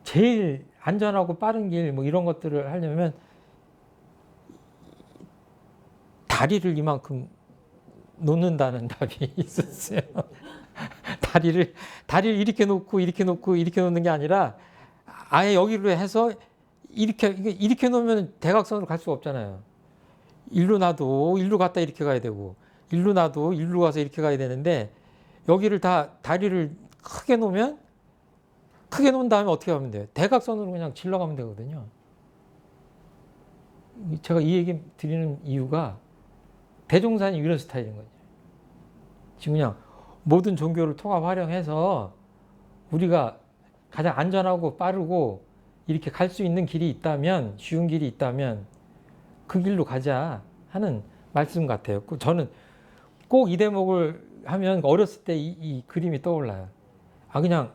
제일 안전하고 빠른 길 뭐 이런 것들을 하려면 다리를 이만큼 놓는다는 답이 있었어요. 다리를 이렇게 놓고 이렇게 놓고 이렇게 놓는 게 아니라 아예 여기로 해서 이렇게 놓으면 대각선으로 갈 수가 없잖아요. 일로 놔도 일로 갔다 이렇게 가야 되고 일로 놔도 일로 가서 이렇게 가야 되는데 여기를 다 다리를 크게 놓으면 크게 놓은 다음에 어떻게 하면 돼요? 대각선으로 그냥 질러가면 되거든요. 제가 이 얘기 드리는 이유가 대종산이 이런 스타일인 거죠. 지금 그냥 모든 종교를 통합 활용해서 우리가 가장 안전하고 빠르고 이렇게 갈 수 있는 길이 있다면, 쉬운 길이 있다면 그 길로 가자 하는 말씀 같아요. 저는 꼭 이 대목을 하면 어렸을 때 이 그림이 떠올라요. 그냥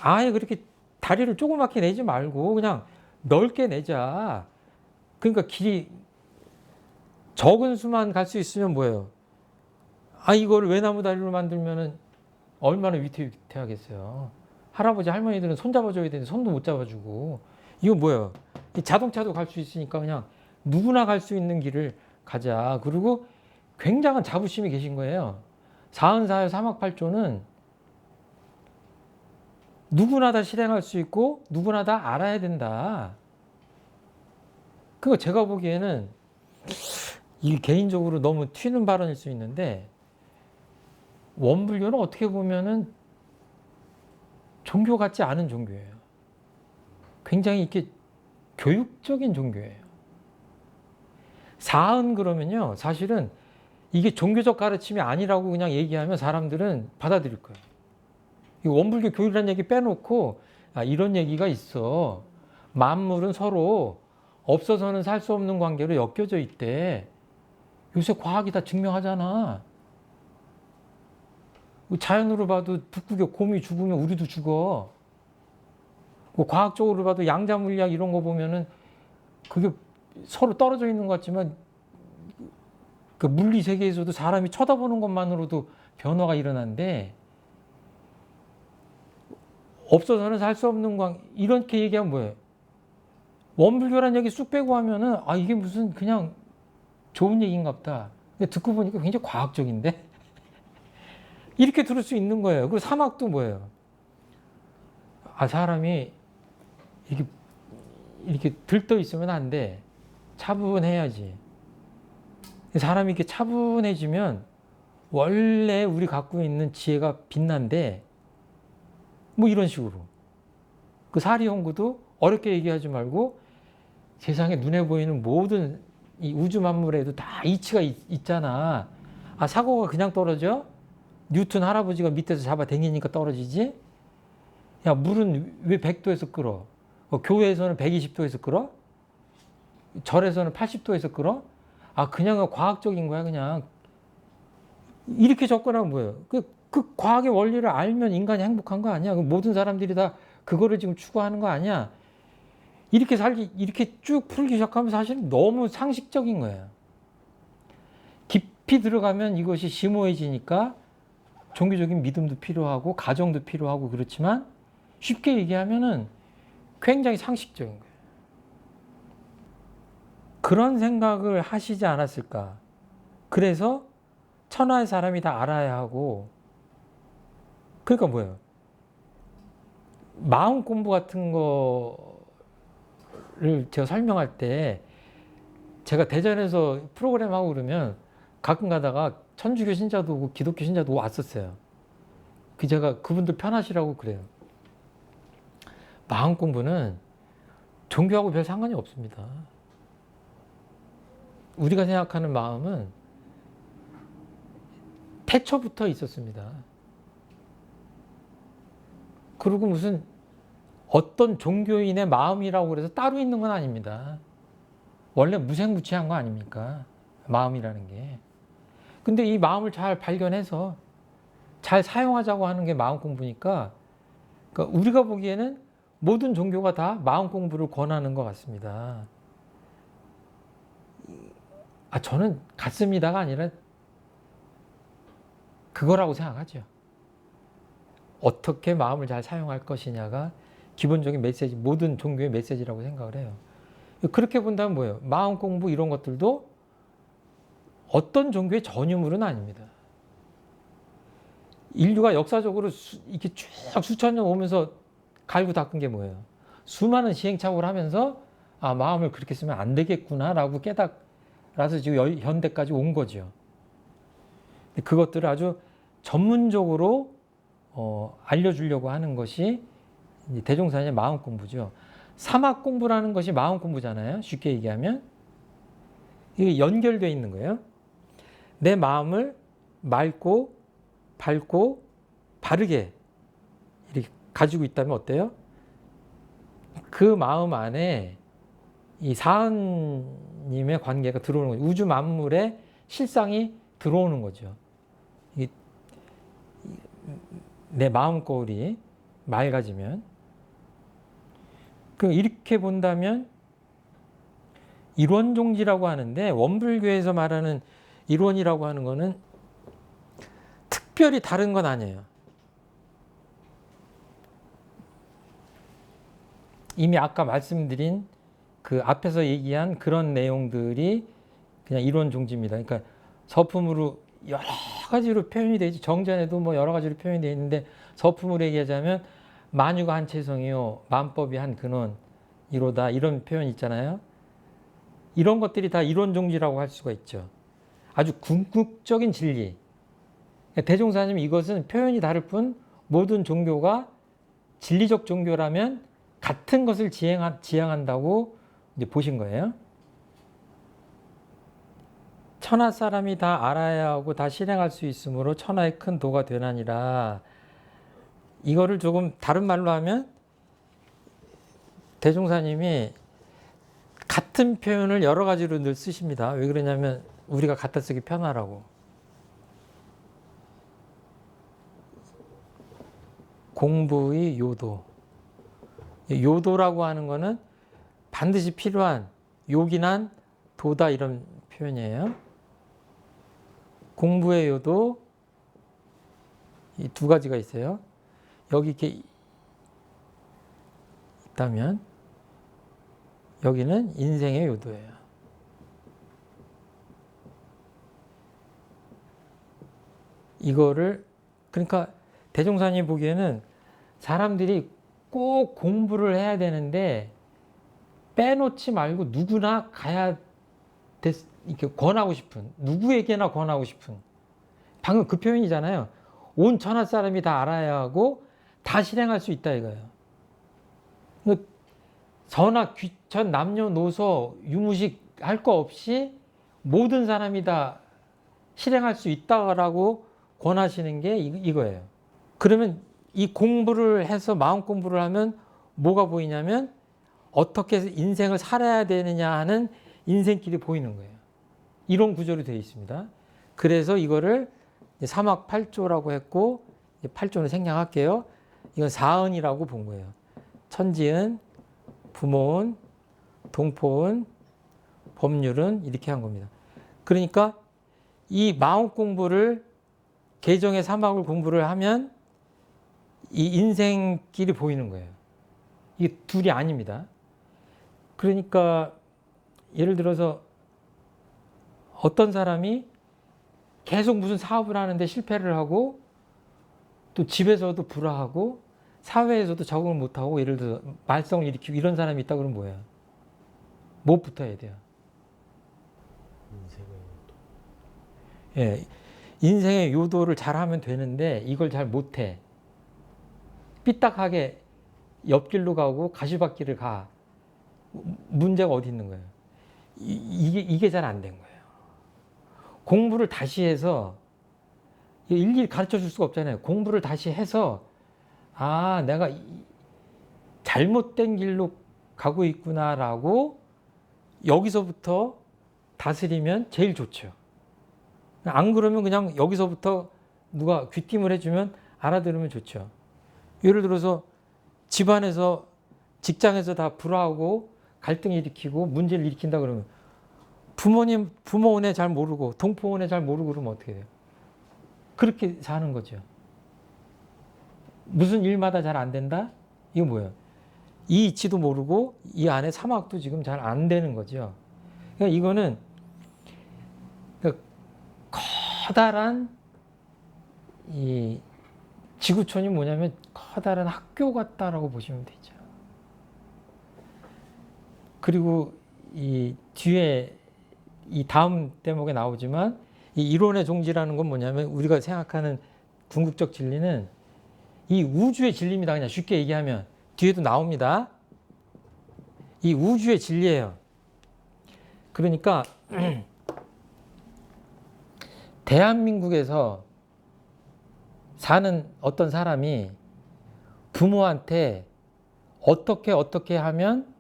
아예 그렇게 다리를 조그맣게 내지 말고 그냥 넓게 내자. 그러니까 길이 적은 수만 갈 수 있으면 뭐예요? 이거를 외나무 다리로 만들면은 얼마나 위태위태하겠어요. 할아버지 할머니들은 손 잡아줘야 되는데 손도 못 잡아주고 이거 뭐예요? 자동차도 갈 수 있으니까 그냥 누구나 갈 수 있는 길을 가자. 그리고 굉장한 자부심이 계신 거예요. 사흔사의 사막팔조는 누구나 다 실행할 수 있고 누구나 다 알아야 된다. 그거 제가 보기에는 이 개인적으로 너무 튀는 발언일 수 있는데 원불교는 어떻게 보면은 종교 같지 않은 종교예요. 굉장히 이렇게 교육적인 종교예요. 사흔 그러면요, 사실은 이게 종교적 가르침이 아니라고 그냥 얘기하면 사람들은 받아들일 거예요. 이 원불교 교육이라는 얘기 빼놓고 이런 얘기가 있어. 만물은 서로 없어서는 살 수 없는 관계로 엮여져 있대. 요새 과학이 다 증명하잖아. 자연으로 봐도 북극의 곰이 죽으면 우리도 죽어. 과학적으로 봐도 양자 물리학 이런 거 보면은 그게 서로 떨어져 있는 것 같지만 그 물리 세계에서도 사람이 쳐다보는 것만으로도 변화가 일어난대. 없어서는 살 수 없는 관계 이렇게 얘기하면 뭐예요? 원불교란 얘기 쑥 빼고 하면은 이게 무슨 그냥 좋은 얘기인가 보다. 근데 듣고 보니까 굉장히 과학적인데 이렇게 들을 수 있는 거예요. 그리고 사막도 뭐예요? 사람이 이렇게 들떠 있으면 안 돼. 차분해야지. 사람이 이렇게 차분해지면 원래 우리 갖고 있는 지혜가 빛난데 뭐 이런 식으로. 그 사리홍구도 어렵게 얘기하지 말고 세상에 눈에 보이는 모든 이 우주 만물에도 다 이치가 있잖아. 사고가 그냥 떨어져? 뉴턴 할아버지가 밑에서 잡아 당기니까 떨어지지? 야, 물은 왜 100도에서 끓어? 교회에서는 120도에서 끓어? 절에서는 80도에서 끓어? 그냥 과학적인 거야, 그냥. 이렇게 접근하면 뭐예요? 그 과학의 원리를 알면 인간이 행복한 거 아니야? 모든 사람들이 다 그거를 지금 추구하는 거 아니야? 이렇게 쭉 풀기 시작하면 사실 너무 상식적인 거예요. 깊이 들어가면 이것이 심오해지니까 종교적인 믿음도 필요하고 가정도 필요하고 그렇지만 쉽게 얘기하면은 굉장히 상식적인 거예요. 그런 생각을 하시지 않았을까. 그래서 천하의 사람이 다 알아야 하고, 그러니까 뭐예요? 마음 공부 같은 거를 제가 설명할 때 제가 대전에서 프로그램 하고 그러면 가끔 가다가 천주교 신자도 오고 기독교 신자도 왔었어요. 제가 그분들 편하시라고 그래요. 마음 공부는 종교하고 별 상관이 없습니다. 우리가 생각하는 마음은 태초부터 있었습니다. 그리고 무슨 어떤 종교인의 마음이라고 그래서 따로 있는 건 아닙니다. 원래 무생무치한 거 아닙니까? 마음이라는 게. 근데 이 마음을 잘 발견해서 잘 사용하자고 하는 게 마음 공부니까, 그러니까 우리가 보기에는 모든 종교가 다 마음 공부를 권하는 것 같습니다. 저는 같습니다가 아니라 그거라고 생각하죠. 어떻게 마음을 잘 사용할 것이냐가 기본적인 메시지, 모든 종교의 메시지라고 생각을 해요. 그렇게 본다면 뭐예요? 마음 공부 이런 것들도 어떤 종교의 전유물은 아닙니다. 인류가 역사적으로 이렇게 쭉 수천 년 오면서 갈고 닦은 게 뭐예요? 수많은 시행착오를 하면서 마음을 그렇게 쓰면 안 되겠구나라고 깨달아서 지금 현대까지 온 거죠. 그것들을 아주 전문적으로 알려주려고 하는 것이 대종사의 마음 공부죠. 사막 공부라는 것이 마음 공부잖아요. 쉽게 얘기하면 이게 연결되어 있는 거예요. 내 마음을 맑고 밝고 바르게 이렇게 가지고 있다면 어때요? 그 마음 안에 이 사한님의 관계가 들어오는 거죠. 우주 만물의 실상이 들어오는 거죠. 내 마음 거울이 맑아지면, 이렇게 본다면 일원종지라고 하는데, 원불교에서 말하는 일원이라고 하는 거는 특별히 다른 건 아니에요. 이미 아까 말씀드린 그 앞에서 얘기한 그런 내용들이 그냥 일원종지입니다. 그러니까 서품으로 여러 가지로 표현이 되지, 정전에도 뭐 여러 가지로 표현이 되어 있는데, 서품으로 얘기하자면 만유가 한 체성이요 만법이 한 근원이로다, 이런 표현 있잖아요. 이런 것들이 다 일원종지라고 할 수가 있죠. 아주 궁극적인 진리. 대종사님, 이것은 표현이 다를 뿐 모든 종교가 진리적 종교라면 같은 것을 지향한다고 이제 보신 거예요. 천하 사람이 다 알아야 하고 다 실행할 수 있으므로 천하의 큰 도가 되나니라. 이거를 조금 다른 말로 하면 대종사님이 같은 표현을 여러 가지로 늘 쓰십니다. 왜 그러냐면 우리가 갖다 쓰기 편하라고. 공부의 요도. 요도라고 하는 거는 반드시 필요한 요긴한 도다, 이런 표현이에요. 공부의 요도, 이 두 가지가 있어요. 여기 이렇게 있다면 여기는 인생의 요도예요. 이거를, 그러니까 대종사님 보기에는 사람들이 꼭 공부를 해야 되는데 빼놓지 말고 누구나 가야 이렇게 권하고 싶은, 누구에게나 권하고 싶은, 방금 그 표현이잖아요. 온 천하 사람이 다 알아야 하고 다 실행할 수 있다 이거예요. 전하 귀천 남녀노소 유무식 할 거 없이 모든 사람이 다 실행할 수 있다라고 권하시는 게 이거예요. 그러면 이 공부를 해서 마음 공부를 하면 뭐가 보이냐면 어떻게 인생을 살아야 되느냐 하는 인생길이 보이는 거예요. 이런 구조로 되어 있습니다. 그래서 이거를 사막 8조라고 했고, 8조는 생략할게요. 이건 사은이라고 본 거예요. 천지은, 부모은, 동포은, 법률은, 이렇게 한 겁니다. 그러니까 이 마음 공부를 개정의 사막을 공부를 하면 이 인생길이 보이는 거예요. 이게 둘이 아닙니다. 그러니까 예를 들어서 어떤 사람이 계속 무슨 사업을 하는데 실패를 하고 또 집에서도 불화하고 사회에서도 적응을 못하고 예를 들어서 말썽을 일으키고 이런 사람이 있다 그러면 뭐예요? 뭐부터 해야 돼요? 인생의 요도. 예, 인생의 요도를 잘하면 되는데 이걸 잘 못해. 삐딱하게 옆길로 가고 가시밭길을 가. 문제가 어디 있는 거예요? 이게 잘 안 된 거예요. 공부를 다시 해서 일일이 가르쳐 줄 수가 없잖아요. 공부를 다시 해서 아, 내가 잘못된 길로 가고 있구나라고 여기서부터 다스리면 제일 좋죠. 안 그러면 그냥 여기서부터 누가 귀띔을 해주면 알아들으면 좋죠. 예를 들어서 집안에서 직장에서 다 불화하고 갈등 일으키고 문제를 일으킨다 그러면 부모 은혜 잘 모르고 동포 은혜 잘 모르고 그러면 어떻게 돼요? 그렇게 사는 거죠. 무슨 일마다 잘 안 된다? 이거 뭐예요? 이 이치도 모르고 이 안에 사막도 지금 잘 안 되는 거죠. 그러니까 이거는 커다란 이 지구촌이 뭐냐면 커다란 학교 같다라고 보시면 되죠. 그리고 이 뒤에 이 다음 대목에 나오지만 이 이론의 종지라는 건 뭐냐면 우리가 생각하는 궁극적 진리는 이 우주의 진리입니다. 그냥 쉽게 얘기하면 뒤에도 나옵니다. 이 우주의 진리예요. 그러니까 대한민국에서 사는 어떤 사람이 부모한테 어떻게 하면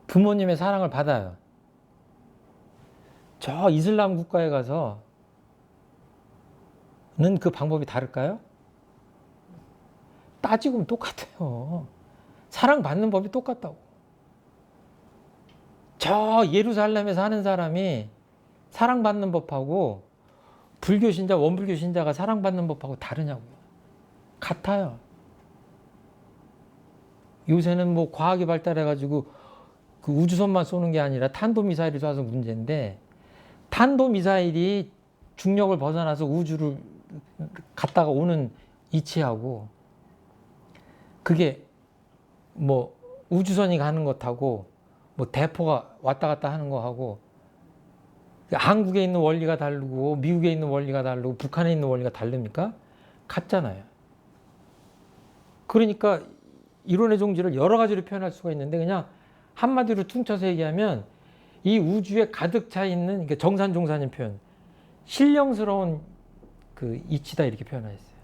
부모님의 사랑을 받아요. 저 이슬람 국가에 가서는 그 방법이 다를까요? 따지고 보면 똑같아요. 사랑받는 법이 똑같다고. 저 예루살렘에 사는 사람이 사랑받는 법하고 불교 신자, 원불교 신자가 사랑받는 법하고 다르냐고요. 같아요. 요새는 뭐 과학이 발달해가지고 그 우주선만 쏘는 게 아니라 탄도미사일이 쏴서 문제인데 탄도미사일이 중력을 벗어나서 우주를 갔다가 오는 이치하고 그게 뭐 우주선이 가는 것하고 뭐 대포가 왔다 갔다 하는 거하고 한국에 있는 원리가 다르고 미국에 있는 원리가 다르고 북한에 있는 원리가 다릅니까? 같잖아요. 그러니까 이론의 종지를 여러 가지로 표현할 수가 있는데 그냥 한마디로 퉁쳐서 얘기하면 이 우주에 가득 차 있는 그러니까 정산종산인 표현 신령스러운 그 이치다 이렇게 표현하셨어요.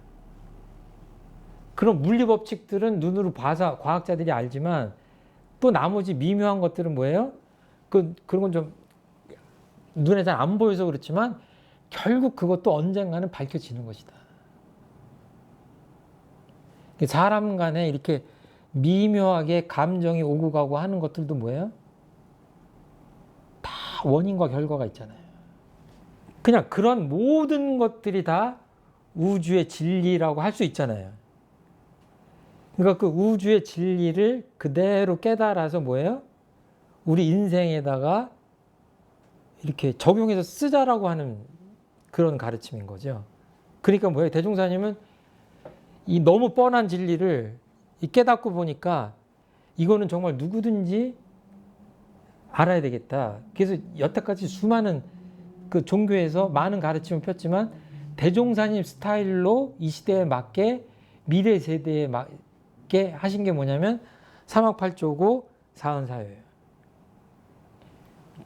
그런 물리 법칙들은 눈으로 봐서 과학자들이 알지만 또 나머지 미묘한 것들은 뭐예요? 그런 건 좀 눈에 잘 안 보여서 그렇지만 결국 그것도 언젠가는 밝혀지는 것이다. 사람 간에 이렇게 미묘하게 감정이 오고 가고 하는 것들도 뭐예요? 다 원인과 결과가 있잖아요. 그냥 그런 모든 것들이 다 우주의 진리라고 할 수 있잖아요. 그러니까 그 우주의 진리를 그대로 깨달아서 뭐예요? 우리 인생에다가 이렇게 적용해서 쓰자라고 하는 그런 가르침인 거죠. 그러니까 뭐예요? 대종사님은 이 너무 뻔한 진리를 깨닫고 보니까 이거는 정말 누구든지 알아야 되겠다. 그래서 여태까지 수많은 그 종교에서 많은 가르침을 폈지만 대종사님 스타일로 이 시대에 맞게 미래 세대에 맞게 하신 게 뭐냐면 사막팔조고 사은사회예요.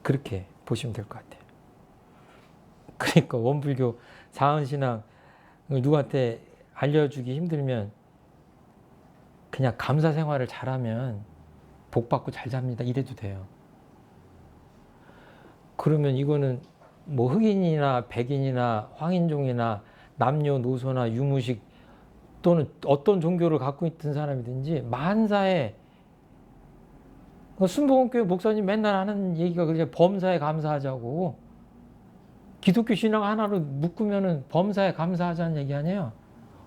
그렇게 보시면 될 것 같아요. 그러니까 원불교 사은신앙을 누구한테 알려주기 힘들면 그냥 감사 생활을 잘하면 복 받고 잘 삽니다. 이래도 돼요. 그러면 이거는 뭐 흑인이나 백인이나 황인종이나 남녀노소나 유무식 또는 어떤 종교를 갖고 있던 사람이든지 만사에 순복음교회 목사님 맨날 하는 얘기가 그냥 범사에 감사하자고 기독교 신앙 하나로 묶으면은 범사에 감사하자는 얘기 아니에요.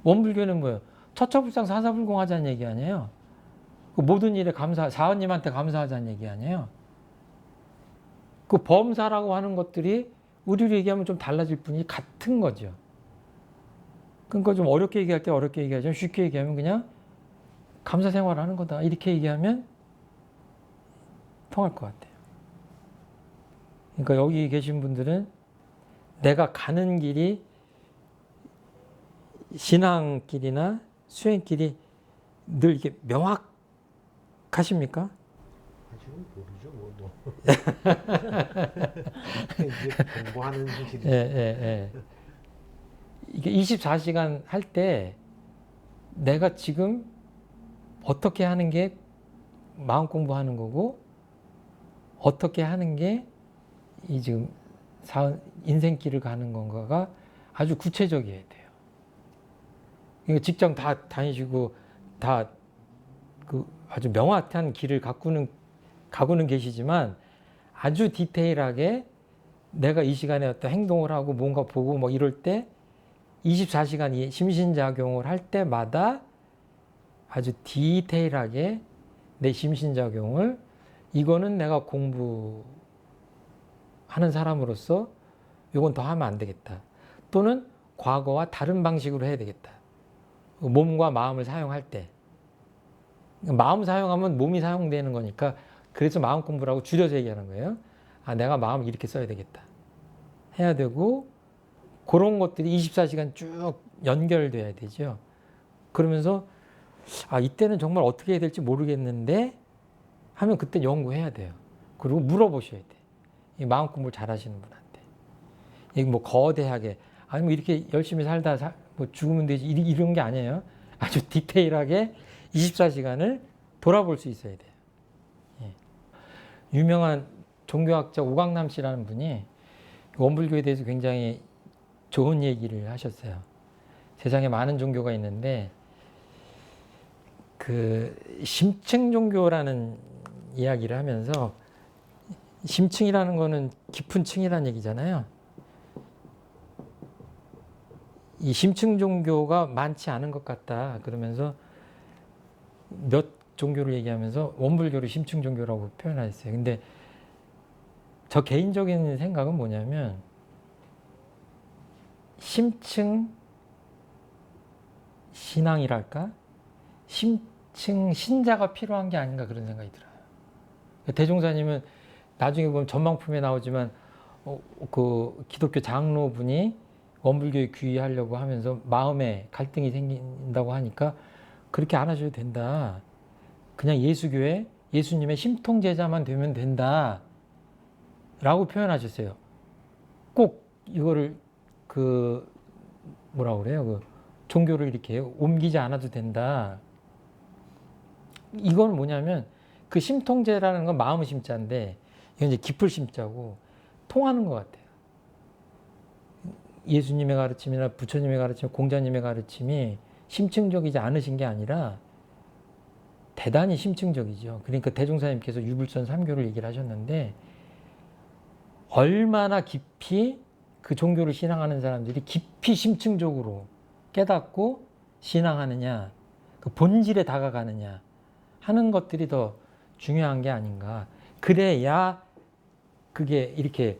원불교는 뭐예요? 처처불상 사사불공하자는 얘기 아니에요. 그 모든 일에 사원님한테 감사하자는 얘기 아니에요. 그 범사라고 하는 것들이 우리로 얘기하면 좀 달라질 뿐이 같은 거죠. 그러니까 좀 어렵게 얘기할 때 어렵게 얘기하죠. 쉽게 얘기하면 그냥 감사 생활하는 거다. 이렇게 얘기하면 통할 것 같아요. 그러니까 여기 계신 분들은 내가 가는 길이 신앙길이나 수행길이 늘 이렇게 명확하십니까? 아직은 모르죠, 뭐도. 이제 공부하는 현실이. 예, 예, 예. 이게 24시간 할 때 내가 지금 어떻게 하는 게 마음 공부하는 거고 어떻게 하는 게 이 지금 인생길을 가는 건가가 아주 구체적이어야 돼요. 그러니까 직장 다 다니시고 다 그 아주 명확한 길을 가고는 계시지만 아주 디테일하게 내가 이 시간에 어떤 행동을 하고 뭔가 보고 뭐 이럴 때 24시간 심신작용을 할 때마다 아주 디테일하게 내 심신작용을 이거는 내가 공부하는 사람으로서 이건 더 하면 안 되겠다. 또는 과거와 다른 방식으로 해야 되겠다. 몸과 마음을 사용할 때. 마음 사용하면 몸이 사용되는 거니까 그래서 마음 공부라고 줄여서 얘기하는 거예요. 아, 내가 마음을 이렇게 써야 되겠다. 해야 되고 그런 것들이 24시간 쭉 연결돼야 되죠. 그러면서 아, 이때는 정말 어떻게 해야 될지 모르겠는데 하면 그때 연구해야 돼요. 그리고 물어보셔야 돼. 이 마음 공부를 잘 하시는 분한테. 이게 뭐 거대하게 아니 뭐 이렇게 열심히 살다 뭐 죽으면 되지 이런 게 아니에요. 아주 디테일하게 24시간을 돌아볼 수 있어야 돼요. 예. 유명한 종교학자 오강남 씨라는 분이 원불교에 대해서 굉장히 좋은 얘기를 하셨어요. 세상에 많은 종교가 있는데 그 심층 종교라는 이야기를 하면서 심층이라는 거는 깊은 층이라는 얘기잖아요. 이 심층 종교가 많지 않은 것 같다. 그러면서 몇 종교를 얘기하면서 원불교를 심층 종교라고 표현하셨어요. 근데 저 개인적인 생각은 뭐냐면 심층 신앙이랄까? 심층 신자가 필요한 게 아닌가 그런 생각이 들어요. 대종사님은 나중에 보면 전망품에 나오지만 그 기독교 장로분이 원불교에 귀의하려고 하면서 마음에 갈등이 생긴다고 하니까 그렇게 안 하셔도 된다. 그냥 예수교회 예수님의 심통제자만 되면 된다. 라고 표현하셨어요. 꼭 이거를 그 뭐라고 그래요? 그 종교를 이렇게 옮기지 않아도 된다. 이건 뭐냐면 그 심통제라는 건 마음의 심자인데 이건 이제 깊을 심자고 통하는 것 같아요. 예수님의 가르침이나 부처님의 가르침, 공자님의 가르침이 심층적이지 않으신 게 아니라 대단히 심층적이죠. 그러니까 대종사님께서 유불선 3교를 얘기를 하셨는데 얼마나 깊이 그 종교를 신앙하는 사람들이 깊이 심층적으로 깨닫고 신앙하느냐, 그 본질에 다가가느냐 하는 것들이 더 중요한 게 아닌가. 그래야 그게 이렇게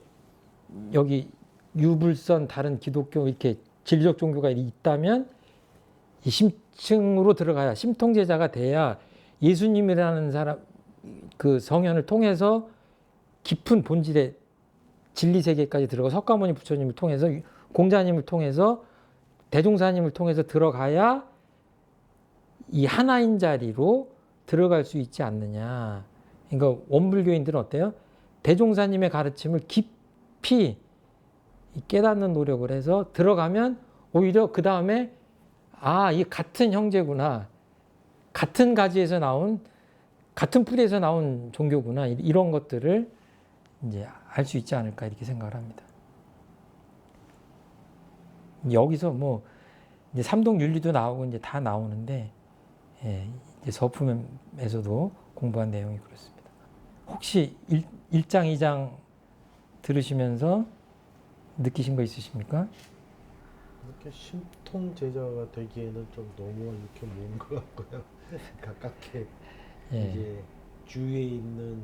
여기 유불선 다른 기독교 이렇게 진리적 종교가 있다면 이 심층으로 들어가야 심통제자가 돼야 예수님이라는 사람 그 성현을 통해서 깊은 본질의 진리 세계까지 들어가 석가모니 부처님을 통해서 공자님을 통해서 대종사님을 통해서 들어가야 이 하나인 자리로 들어갈 수 있지 않느냐. 그러니까 원불교인들은 어때요? 대종사님의 가르침을 깊이 깨닫는 노력을 해서 들어가면 오히려 그 다음에 아, 이 같은 형제구나. 같은 가지에서 나온, 같은 뿌리에서 나온 종교구나. 이런 것들을 이제 알 수 있지 않을까 이렇게 생각을 합니다. 여기서 뭐 이제 삼동 윤리도 나오고 이제 다 나오는데 예, 이제 서품에서도 공부한 내용이 그렇습니다. 혹시 1장, 2장 들으시면서 느끼신 거 있으십니까? 이렇게 심통 제자가 되기에는 좀 너무 이렇게 먼 것 같고요. 가깝게 예. 이제 주위에 있는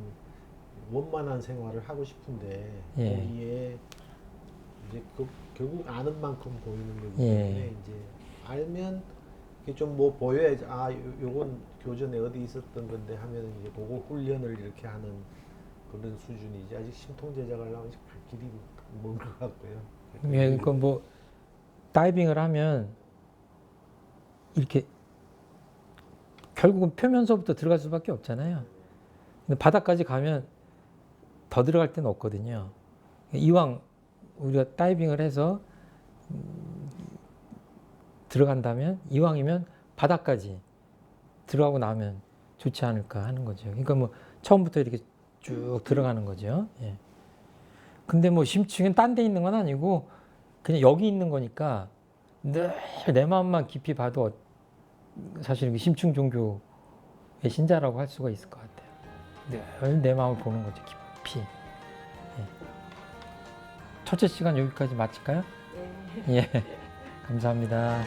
원만한 생활을 하고 싶은데 예. 거기에 이제 결국 아는 만큼 보이는 거기 예. 때문에 이제 알면 이게 좀 뭐 보여야지 요건 교전에 어디 있었던 건데 하면 이제 그거 훈련을 이렇게 하는 그런 수준이지 아직 심통 제자가 하려면 아직 갈 길이 먼 것 같고요. 예, 그러니까 뭐 다이빙을 하면 이렇게 결국은 표면서부터 들어갈 수밖에 없잖아요. 근데 바닥까지 가면 더 들어갈 데는 없거든요. 이왕 우리가 다이빙을 해서 들어간다면 이왕이면 바닥까지 들어가고 나면 좋지 않을까 하는 거죠. 그러니까 뭐 처음부터 이렇게 쭉 들어가는 거죠. 예. 근데 뭐 심층은 딴 데 있는 건 아니고 그냥 여기 있는 거니까 늘 내 마음만 깊이 봐도 사실 심층 종교의 신자라고 할 수가 있을 것 같아요. 늘 내 마음을 보는 거죠, 깊이. 예. 첫째 시간 여기까지 마칠까요? 네. 예. 감사합니다.